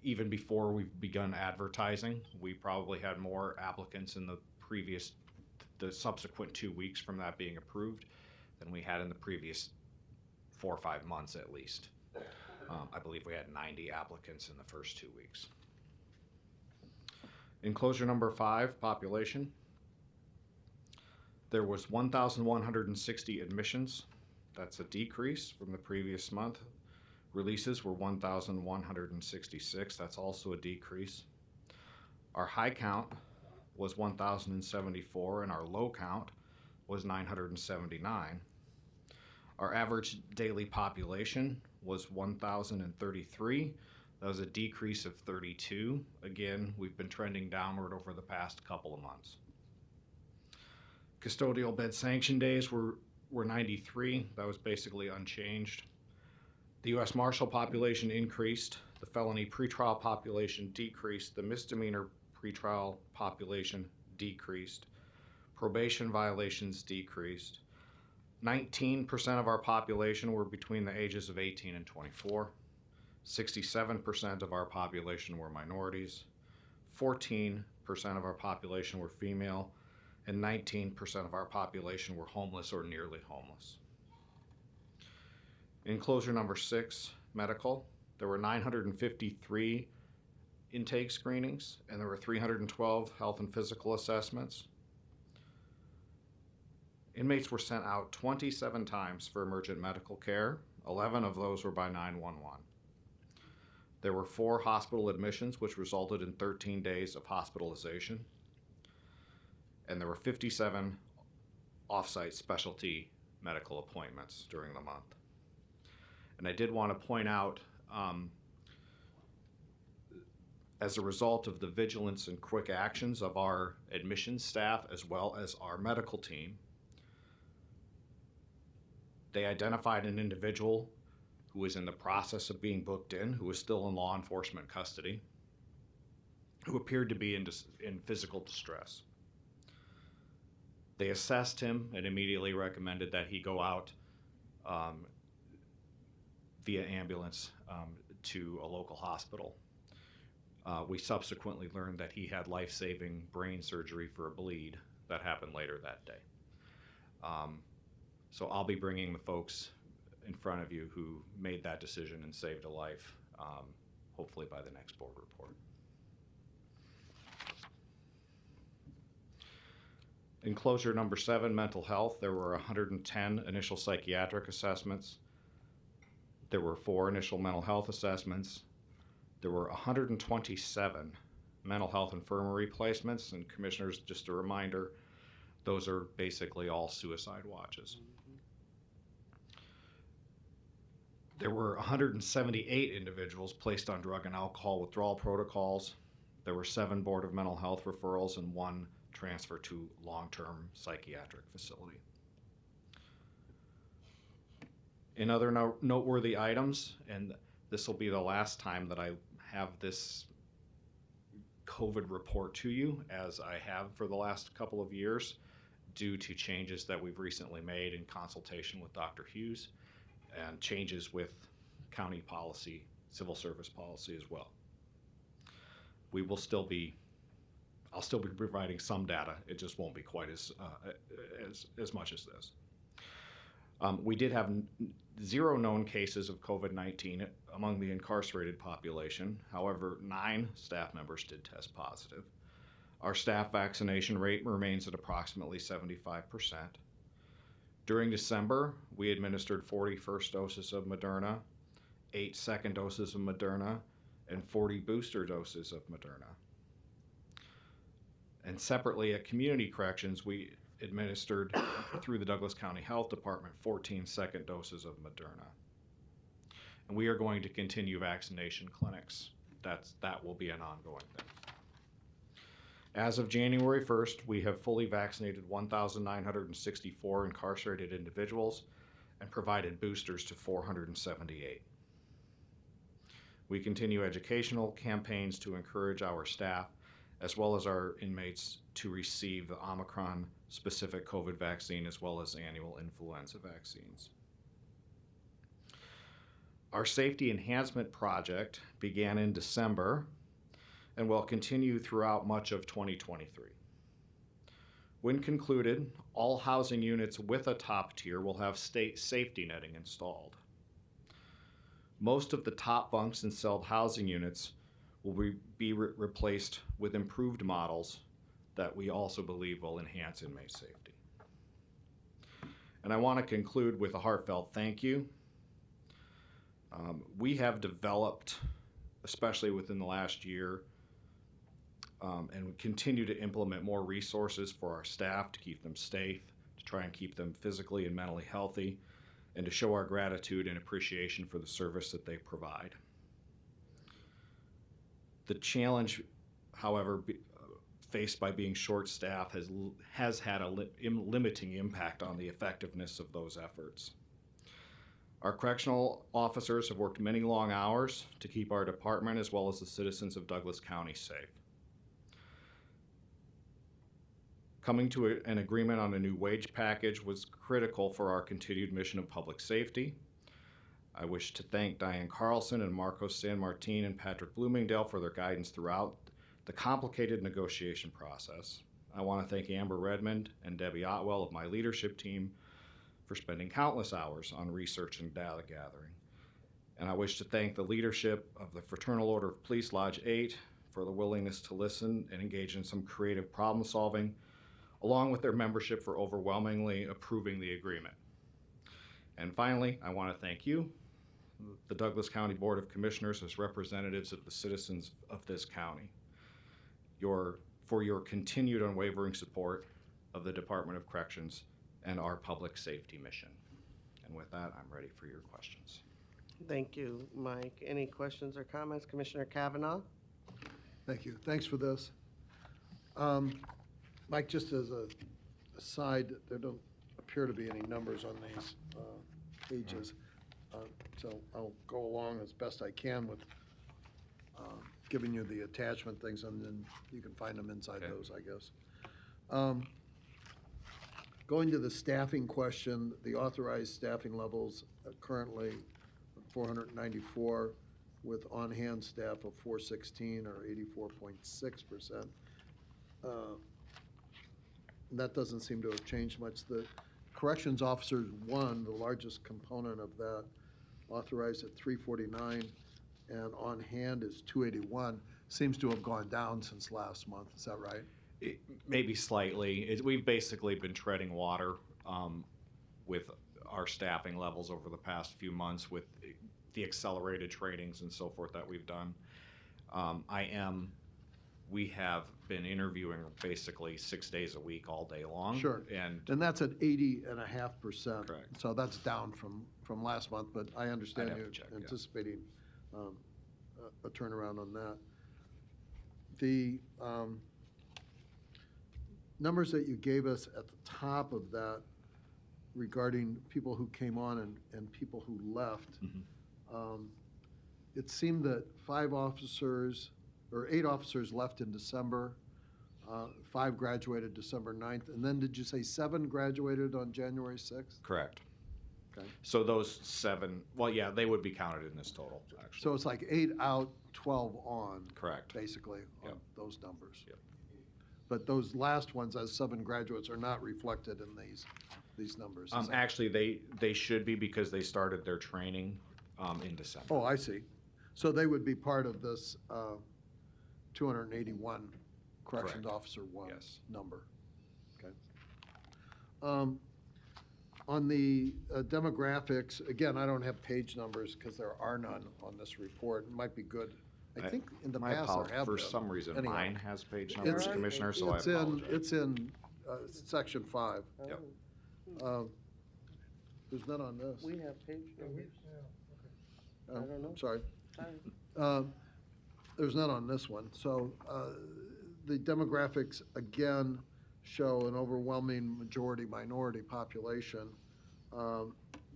Even before we've begun advertising, we probably had more applicants in the subsequent 2 weeks from that being approved than we had in the previous 4 or 5 months at least. I believe we had 90 applicants in the first 2 weeks. Enclosure number 5, population. There was 1,160 admissions. That's a decrease from the previous month. Releases were 1,166. That's also a decrease. Our high count was 1,074 and our low count was 979. Our average daily population was 1,033. That was a decrease of 32. Again, we've been trending downward over the past couple of months. Custodial bed sanction days were 93. That was basically unchanged. The U.S. Marshal population increased. The felony pretrial population decreased. The misdemeanor pretrial population decreased. Probation violations decreased. 19% of our population were between the ages of 18 and 24. 67% of our population were minorities. 14% of our population were female. And 19% of our population were homeless or nearly homeless. Enclosure number 6, medical. There were 953 intake screenings, and there were 312 health and physical assessments. Inmates were sent out 27 times for emergent medical care. 11 of those were by 911. There were 4 hospital admissions, which resulted in 13 days of hospitalization. And there were 57 off-site specialty medical appointments during the month. And I did want to point out, as a result of the vigilance and quick actions of our admissions staff as well as our medical team, they identified an individual who was in the process of being booked in, who was still in law enforcement custody, who appeared to be in physical distress. They assessed him and immediately recommended that he go out via ambulance to a local hospital. We subsequently learned that he had life-saving brain surgery for a bleed that happened later that day. So I'll be bringing the folks in front of you who made that decision and saved a life, hopefully by the next board report. Enclosure number 7, mental health. There were 110 initial psychiatric assessments. There were 4 initial mental health assessments. There were 127 mental health infirmary placements. And commissioners, just a reminder, those are basically all suicide watches. There were 178 individuals placed on drug and alcohol withdrawal protocols. There were 7 Board of Mental Health referrals and 1 transfer to long-term psychiatric facility. In other noteworthy items, and this will be the last time that I have this COVID report to you, as I have for the last couple of years, due to changes that we've recently made in consultation with Dr. Hughes and changes with county policy civil service policy as well. We will still be, I'll still be providing some data. It just won't be quite as much as this. We did have 0 known cases of COVID-19 among the incarcerated population. However, 9 staff members did test positive. Our staff vaccination rate remains at approximately 75%. During December, we administered 40 first doses of Moderna, 8 second doses of Moderna, and 40 booster doses of Moderna. And separately at community corrections, we administered through the Douglas County Health Department 14 second doses of Moderna. And we are going to continue vaccination clinics. That will be an ongoing thing. As of January 1st, we have fully vaccinated 1,964 incarcerated individuals and provided boosters to 478. We continue educational campaigns to encourage our staff as well as our inmates to receive the Omicron-specific COVID vaccine as well as annual influenza vaccines. Our safety enhancement project began in December and will continue throughout much of 2023. When concluded, all housing units with a top tier will have state safety netting installed. Most of the top bunks in celled housing units will be replaced with improved models that we also believe will enhance inmate safety. And I want to conclude with a heartfelt thank you. We have developed, especially within the last year, and we continue to implement more resources for our staff to keep them safe, to try and keep them physically and mentally healthy, and to show our gratitude and appreciation for the service that they provide. The challenge, however, faced by being short-staffed has had a limiting impact on the effectiveness of those efforts. Our correctional officers have worked many long hours to keep our department as well as the citizens of Douglas County safe. Coming to an agreement on a new wage package was critical for our continued mission of public safety. I wish to thank Diane Carlson and Marcos San Martin and Patrick Bloomingdale for their guidance throughout the complicated negotiation process. I want to thank Amber Redmond and Debbie Otwell of my leadership team for spending countless hours on research and data gathering. And I wish to thank the leadership of the Fraternal Order of Police Lodge 8 for the willingness to listen and engage in some creative problem solving, along with their membership for overwhelmingly approving the agreement. And finally, I want to thank you, the Douglas County Board of Commissioners, as representatives of the citizens of this county, for your continued unwavering support of the Department of Corrections and our public safety mission. And with that, I'm ready for your questions. Thank you, Mike. Any questions or comments? Commissioner Kavanaugh? Thank you. Thanks for this. Mike, just as a aside, there don't appear to be any numbers on these pages. So I'll go along as best I can with giving you the attachment things, and then you can find them inside those, I guess. Going to the staffing question, the authorized staffing levels are currently 494 with on-hand staff of 416 or 84.6%. That doesn't seem to have changed much. The corrections officers, one, the largest component of that, authorized at 349 and on hand is 281, seems to have gone down since last month. Is that right? Maybe slightly. We've basically been treading water with our staffing levels over the past few months with the accelerated trainings and so forth that we've done. We have been interviewing basically 6 days a week, all day long. Sure. And that's at 80.5%. Correct. So that's down from last month, but I understand you're anticipating a turnaround on that. The numbers that you gave us at the top of that regarding people who came on and people who left, it seemed that 8 officers left in December, 5 graduated December 9th, and then did you say 7 graduated on January 6th? correct. Okay. So those 7, well, yeah, they would be counted in this total, actually. So it's like 8 out, 12 on. Correct. Basically, on Yep. those numbers. Yep. But those last ones, as sub-graduates, are not reflected in these numbers. is that- Actually, they should be because they started their training in December. Oh, I see. So they would be part of this 281 corrections Correct. officer one Yes. number. Okay. On the demographics, again, I don't have page numbers because there are none on this report. It might be good. I think in the My past apologies. there have For been. some reason, Anyhow. mine has page It's- numbers, Commissioner, so I it's in- apologize. It's in section 5. Yep. There's none on this. We have page numbers. I don't know. Sorry. Sorry. There's none on this one. So the demographics, again, show an overwhelming majority minority population,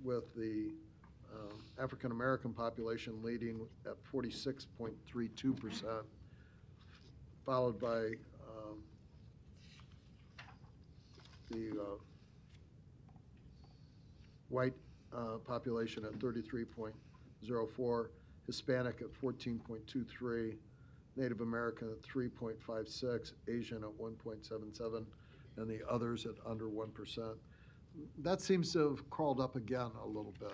with the African-American population leading at 46.32%, followed by the white population at 33.04, Hispanic at 14.23, Native American at 3.56, Asian at 1.77, and the others at under 1%. That seems to have crawled up again a little bit,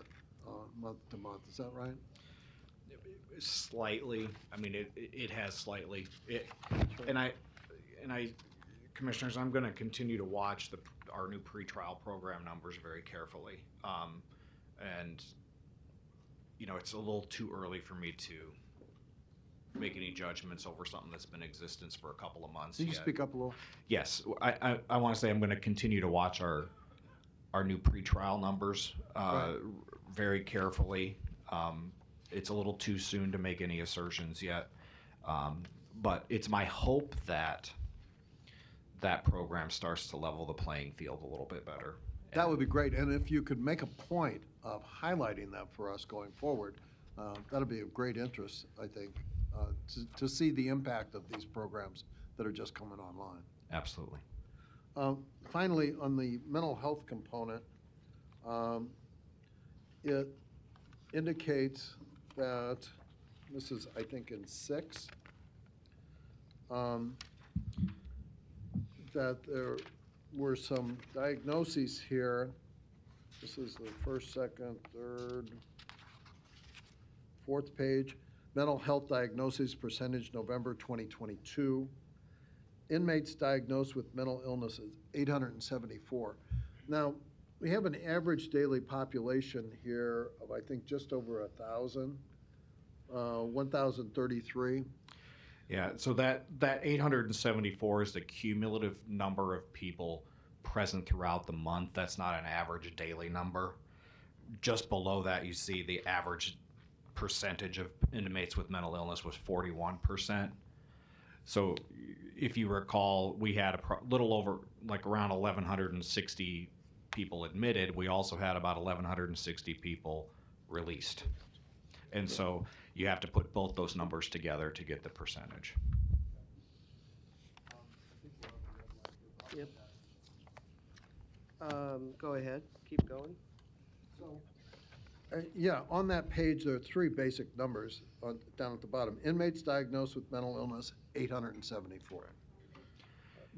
month to month. Is that right? Slightly. I mean, it has slightly. And I, Commissioners, I'm going to continue to watch our new pretrial program numbers very carefully. And, it's a little too early for me to make any judgments over something that's been in existence for a couple of months Can you yet. speak up a little? Yes, I want to say I'm going to continue to watch our new pretrial numbers Right. very carefully. It's a little too soon to make any assertions yet, but it's my hope that that program starts to level the playing field a little bit better. That would be great, and if you could make a point of highlighting that for us going forward, that'd be of great interest, I think, to see the impact of these programs that are just coming online. Absolutely. Finally, on the mental health component, it indicates that, this is, I think, in 6, that there were some diagnoses here. This is the first, second, third, fourth page. Mental health diagnosis percentage November 2022. Inmates diagnosed with mental illnesses, 874. Now, we have an average daily population here of, I think, just over 1,000, 1,033. Yeah, so that 874 is the cumulative number of people present throughout the month. That's not an average daily number. Just below that, you see the average percentage of inmates with mental illness was 41%. So if you recall, we had a little over, like around 1,160 people admitted. We also had about 1,160 people released. And so you have to put both those numbers together to get the percentage. Yep. Go ahead, keep going. Yeah, on that page, there are 3 basic numbers down at the bottom. Inmates diagnosed with mental illness, 874.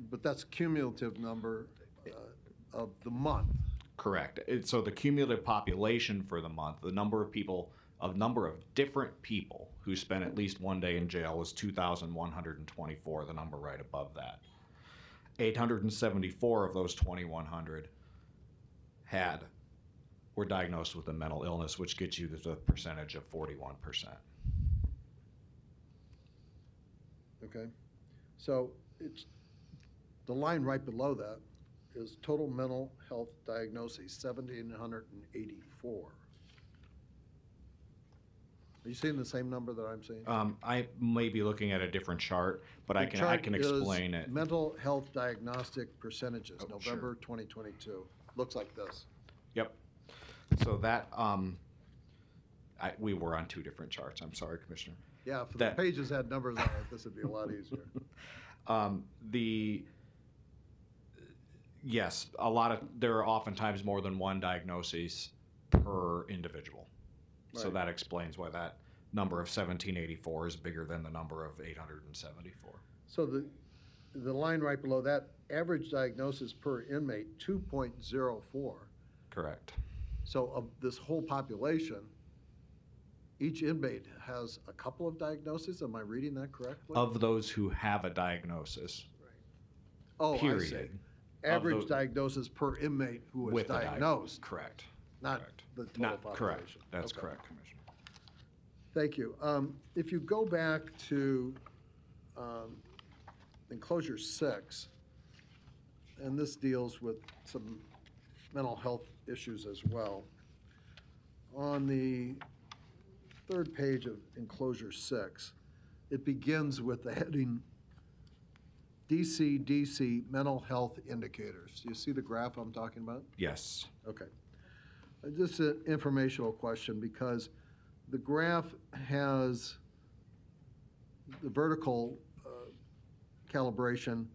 But that's a cumulative number of the month. Correct. So the cumulative population for the month, the number of different people who spent at least one day in jail was 2,124, the number right above that. 874 of those 2,100 were diagnosed with a mental illness, which gets you the percentage of 41%. Okay? So it's, the line right below that is total mental health diagnoses, 1,784. Are you seeing the same number that I'm seeing? I may be looking at a different chart, but I can explain it. Mental health diagnostic percentages, Oh, November 2022. Looks like this. Yep. So that, we were on 2 different charts. I'm sorry, Commissioner. Yeah, if the pages had numbers on it, this would be a lot easier. Yes, there are oftentimes more than one diagnosis per individual. So Right. that explains why that number of 1784 is bigger than the number of 874. So the line right below that, average diagnosis per inmate, 2.04. Correct. So of this whole population, each inmate has a couple of diagnoses. Am I reading that correctly? Of those who have a diagnosis, Oh, I see. period. Average Of the- diagnosis per inmate who was with a diagnosed, Correct. not Correct. the total Not population. correct. That's Okay. correct, Commissioner. Thank you. If you go back to enclosure 6, and this deals with some mental health issues as well. On the third page of enclosure 6, it begins with the heading DCDC Mental Health Indicators. Do you see the graph I'm talking about? Yes. Okay. Just an informational question, because the graph has the vertical calibration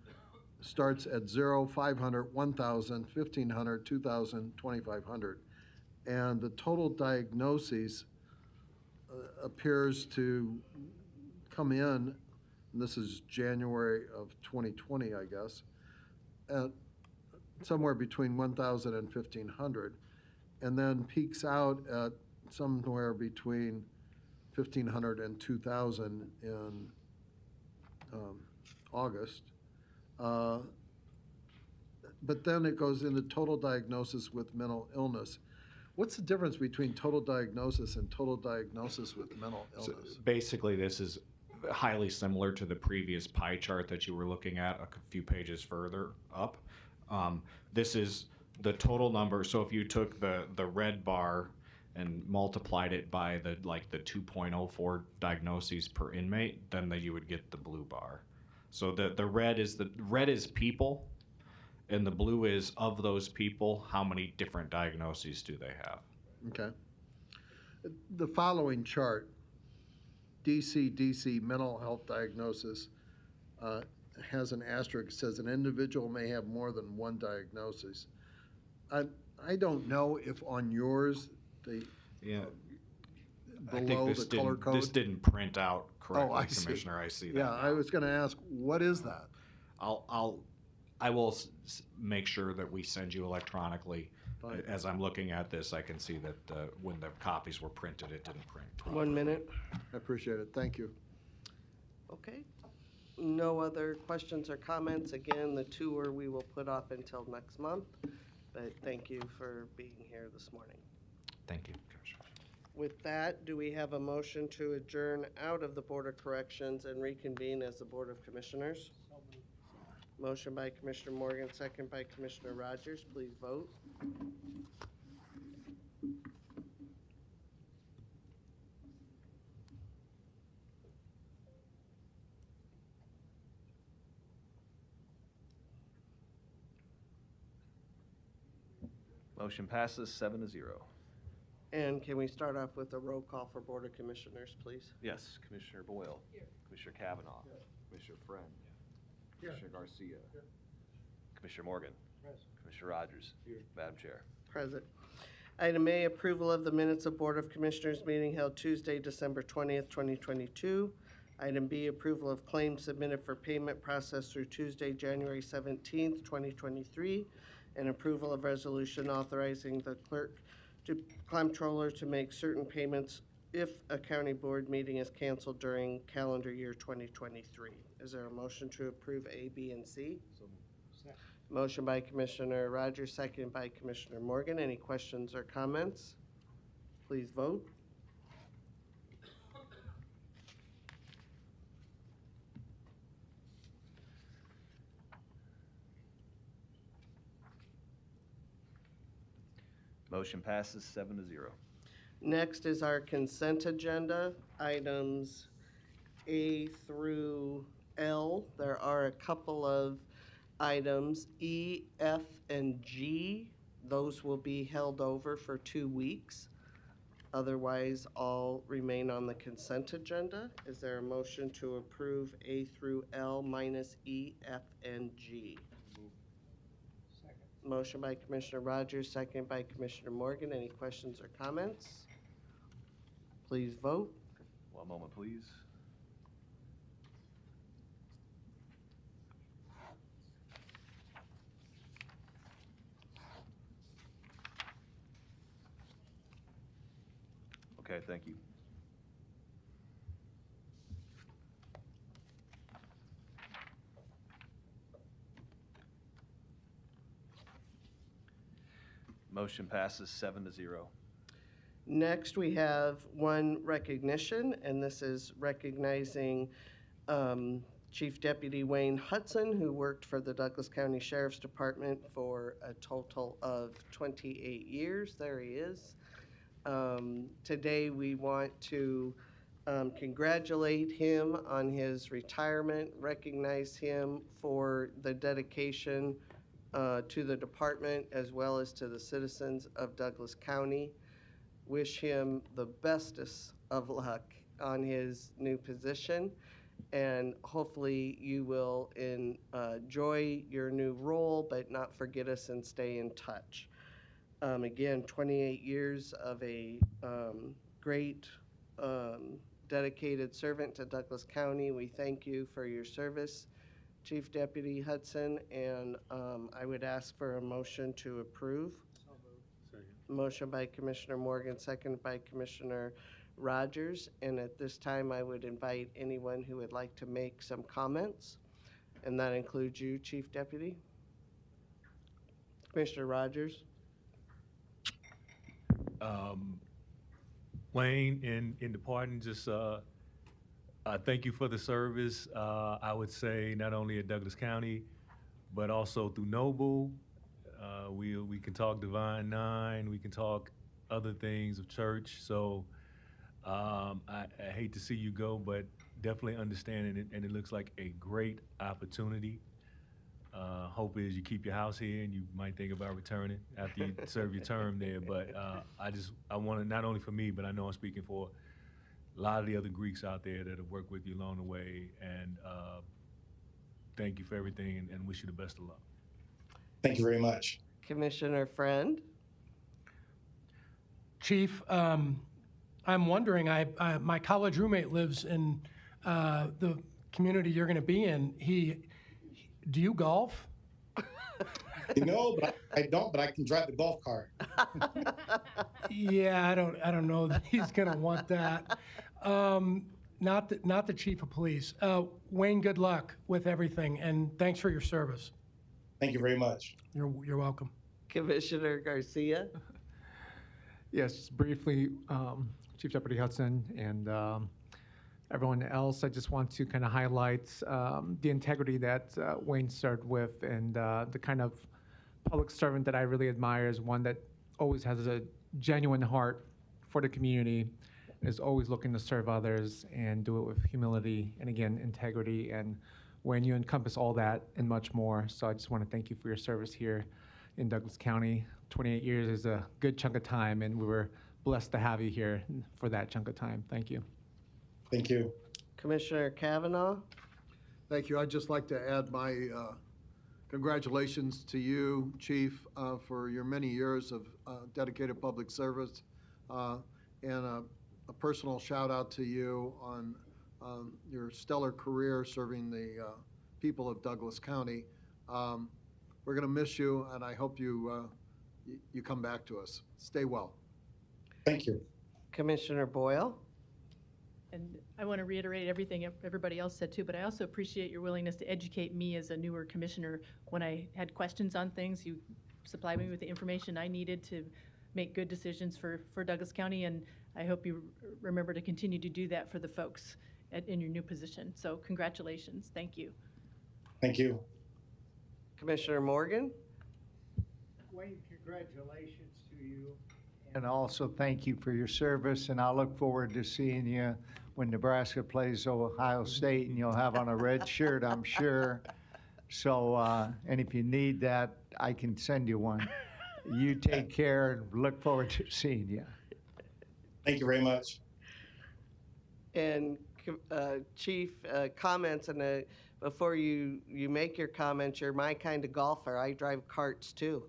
starts at 0, 500, 1,000, 1,500, 2,000, 2,500. And the total diagnoses appears to come in, and this is January of 2020, I guess, at somewhere between 1,000 and 1,500, and then peaks out at somewhere between 1,500 and 2,000 in August. But then it goes into total diagnosis with mental illness. What's the difference between total diagnosis and total diagnosis with mental So illness? basically, this is highly similar to the previous pie chart that you were looking at a few pages further up. This is the total number. So if you took the red bar and multiplied it by the 2.04 diagnoses per inmate, then you would get the blue bar. So the red is people, and the blue is of those people, how many different diagnoses do they have? Okay. The following chart, DCDC mental health diagnosis, has an asterisk, says an individual may have more than one diagnosis. I don't know if on yours, Yeah. I below think the color code. this didn't print out correctly, I see. Commissioner. I see that. Yeah, I now. was gonna ask, what is that? I will make sure that we send you electronically. Fine. As I'm looking at this, I can see that when the copies were printed, it didn't print properly. 1 minute. I appreciate it, thank you. Okay. No other questions or comments. Again, the tour we will put off until next month, but thank you for being here this morning. Thank you, Commissioner. With that, do we have a motion to adjourn out of the Board of Corrections and reconvene as the Board of Commissioners? Motion by Commissioner Morgan, second by Commissioner Rogers. Please vote. Motion passes 7-0. And can we start off with a roll call for Board of Commissioners, please? Yes, Commissioner Boyle. Commissioner Kavanaugh. Commissioner Friend. Commissioner Garcia. Commissioner Morgan. Commissioner Rogers. Madam Chair. Present. Item A, approval of the minutes of Board of Commissioners meeting held Tuesday, December 20th, 2022. Item B, approval of claims submitted for payment processed through Tuesday, January 17th, 2023, and approval of resolution authorizing the clerk to comptroller to make certain payments if a county board meeting is canceled during calendar year 2023. Is there a motion to approve A, B, and C? Motion by Commissioner Rogers, second by Commissioner Morgan. Any questions or comments? Please vote. Motion passes 7-0. Next is our consent agenda, items A through L. There are a couple of items, E, F, and G. Those will be held over for 2 weeks. Otherwise, all remain on the consent agenda. Is there a motion to approve A through L minus E, F, and G? Motion by Commissioner Rogers, second by Commissioner Morgan. Any questions or comments? Please vote. One moment, please. Okay, thank you. Motion passes 7-0. Next, we have one recognition, and this is recognizing Chief Deputy Wayne Hudson, who worked for the Douglas County Sheriff's Department for a total of 28 years. There he is. Today, we want to congratulate him on his retirement, recognize him for the dedication to the department as well as to the citizens of Douglas County. Wish him the bestest of luck on his new position, and hopefully you will enjoy your new role, but not forget us and stay in touch. Again, 28 years of a great dedicated servant to Douglas County. We thank you for your service, Chief Deputy Hudson, and I would ask for a motion to approve. Motion by Commissioner Morgan, second by Commissioner Rogers. And at this time, I would invite anyone who would like to make some comments, and that includes you, Chief Deputy. Commissioner Rogers. Wayne, in departing, just thank you for the service. I would say not only at Douglas County, but also through Noble. We can talk Divine Nine, we can talk other things of church. So I hate to see you go, but definitely understand it, and it looks like a great opportunity. Hope is you keep your house here, and you might think about returning after you serve your term there. But I want to, not only for me, but I know I'm speaking for a lot of the other Greeks out there that have worked with you along the way, and thank you for everything, and wish you the best of luck. Thank you very much. Commissioner Friend. Chief, I'm wondering, my college roommate lives in the community you're going to be in. Do you golf? But I don't, but I can drive the golf cart. Yeah, I don't know that he's going to want that. Not the chief of police. Wayne, good luck with everything, and thanks for your service. Thank you very much. You're welcome. Commissioner Garcia. Yes, briefly, Chief Deputy Hudson and everyone else, I just want to kind of highlight the integrity that Wayne started with, and the kind of public servant that I really admire is one that always has a genuine heart for the community, is always looking to serve others and do it with humility and, again, integrity. And when you encompass all that and much more, so I just want to thank you for your service here in Douglas County. 28 years is a good chunk of time, and we were blessed to have you here for that chunk of time. Thank you. Thank you. Commissioner Kavanaugh. Thank you. I'd just like to add my congratulations to you, Chief, for your many years of dedicated public service, and a personal shout out to you on your stellar career serving the people of Douglas County. We're going to miss you, and I hope you come back to us. Stay well. Thank you. Commissioner Boyle. And I want to reiterate everything everybody else said too, but I also appreciate your willingness to educate me as a newer commissioner. When I had questions on things, you supplied me with the information I needed to make good decisions for Douglas County, and I hope you remember to continue to do that for the folks in your new position. So congratulations. Thank you. Thank you. Commissioner Morgan. Wayne, congratulations to you. And also thank you for your service, and I'll look forward to seeing you when Nebraska plays Ohio State, and you'll have on a red shirt, I'm sure. So, and if you need that, I can send you one. You take care, and look forward to seeing you. Thank you very much. And Chief, comments, and before you make your comments, you're my kind of golfer. I drive carts too.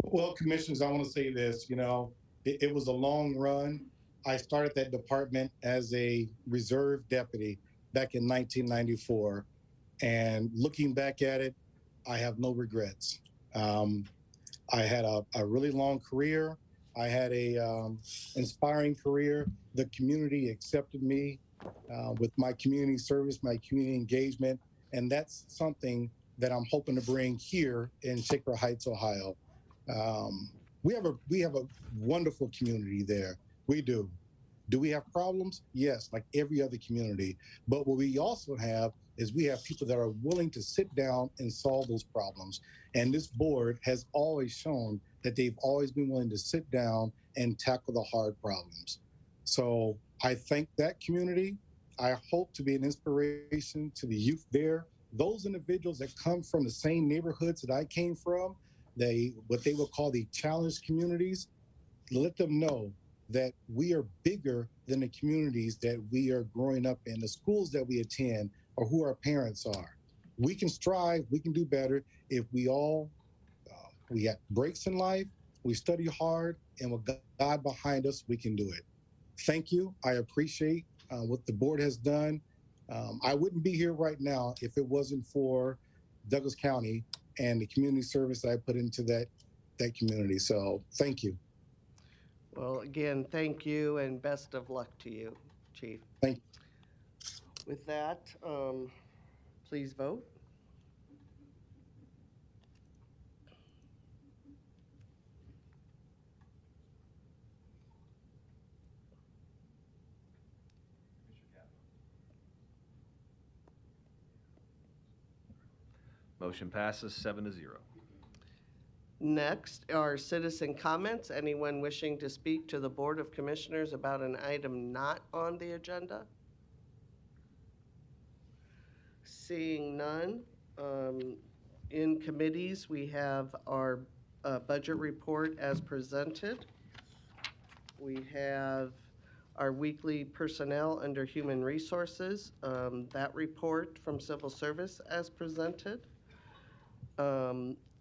Well, commissioners, I want to say this, it was a long run. I started that department as a reserve deputy back in 1994. And looking back at it, I have no regrets. Um, I had a really long career. I had a inspiring career. The community accepted me with my community service, my community engagement, and that's something that I'm hoping to bring here in Shaker Heights, Ohio. We have a wonderful community there. We do. Do we have problems? Yes, like every other community. But what we also have is we have people that are willing to sit down and solve those problems. And this board has always shown that they've always been willing to sit down and tackle the hard problems. So I thank that community. I hope to be an inspiration to the youth there. Those individuals that come from the same neighborhoods that I came from, what they will call the challenged communities, let them know that we are bigger than the communities that we are growing up in, the schools that we attend, or who our parents are. We can strive, we can do better if we have breaks in life, we study hard, and with God behind us, we can do it. Thank you. I appreciate what the board has done. I wouldn't be here right now if it wasn't for Douglas County and the community service that I put into that community. So thank you. Well, again, thank you and best of luck to you, Chief. Thank you. With that, please vote. Motion passes 7-0. Next are citizen comments. Anyone wishing to speak to the Board of Commissioners about an item not on the agenda? Seeing none, in committees, we have our budget report as presented. We have our weekly personnel under Human Resources, that report from Civil Service as presented.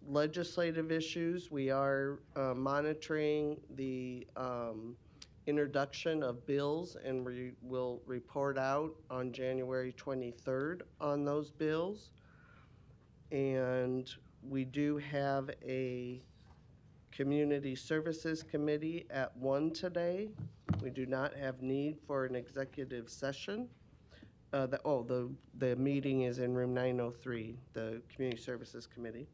Legislative issues, we are monitoring the introduction of bills, and we will report out on January 23rd on those bills. And we do have a Community Services Committee at 1 today. We do not have need for an executive session. The meeting is in room 903, the Community Services Committee.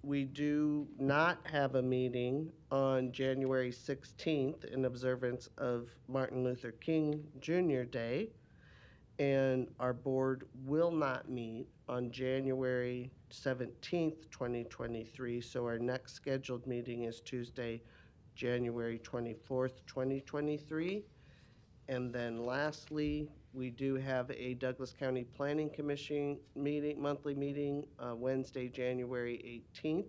We do not have a meeting on January 16th in observance of Martin Luther King Jr. Day, and our board will not meet on January 17th, 2023, so our next scheduled meeting is Tuesday, January 24th, 2023. And then lastly, we do have a Douglas County Planning Commission monthly meeting, Wednesday, January 18th,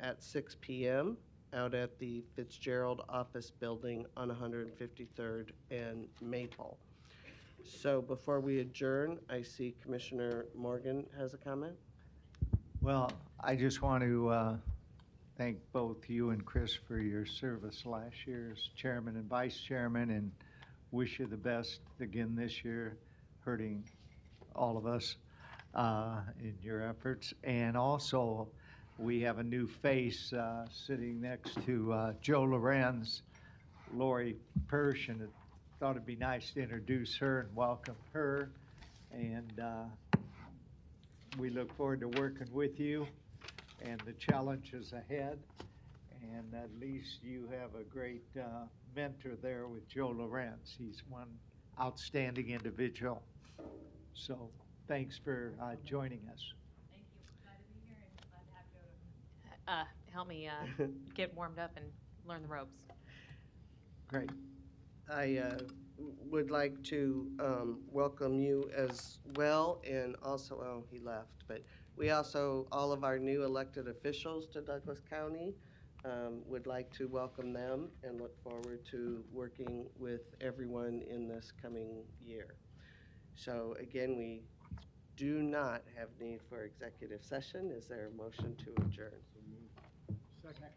at 6 p.m. out at the Fitzgerald Office Building on 153rd and Maple. So before we adjourn, I see Commissioner Morgan has a comment. Well, I just want to thank both you and Chris for your service last year as chairman and vice chairman, and wish you the best again this year, hurting all of us in your efforts. And also, we have a new face sitting next to Joe Lorenz, Lori Persh, and I thought it'd be nice to introduce her and welcome her. And we look forward to working with you and the challenges ahead. And at least you have a great mentor there with Joe Lorenz. He's one outstanding individual. So thanks for joining us. Thank you. Glad to be here and glad to have Joe to help me get warmed up and learn the ropes. Great. I would like to welcome you as well, and also, he left, but we also, all of our new elected officials to Douglas County, would like to welcome them and look forward to working with everyone in this coming year. So again, we do not have need for executive session. Is there a motion to adjourn? Second.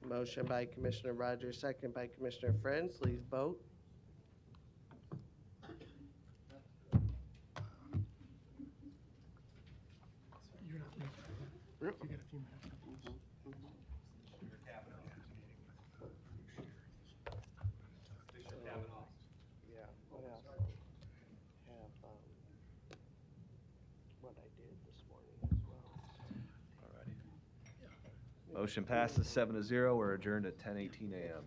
Motion by Commissioner Rogers, second by Commissioner Friends. Please vote. You're not making it. You got a few minutes. Yeah, what else? Have, what I did this morning as well. Alrighty. Motion passes 7-0. We're adjourned at 10:18 a.m.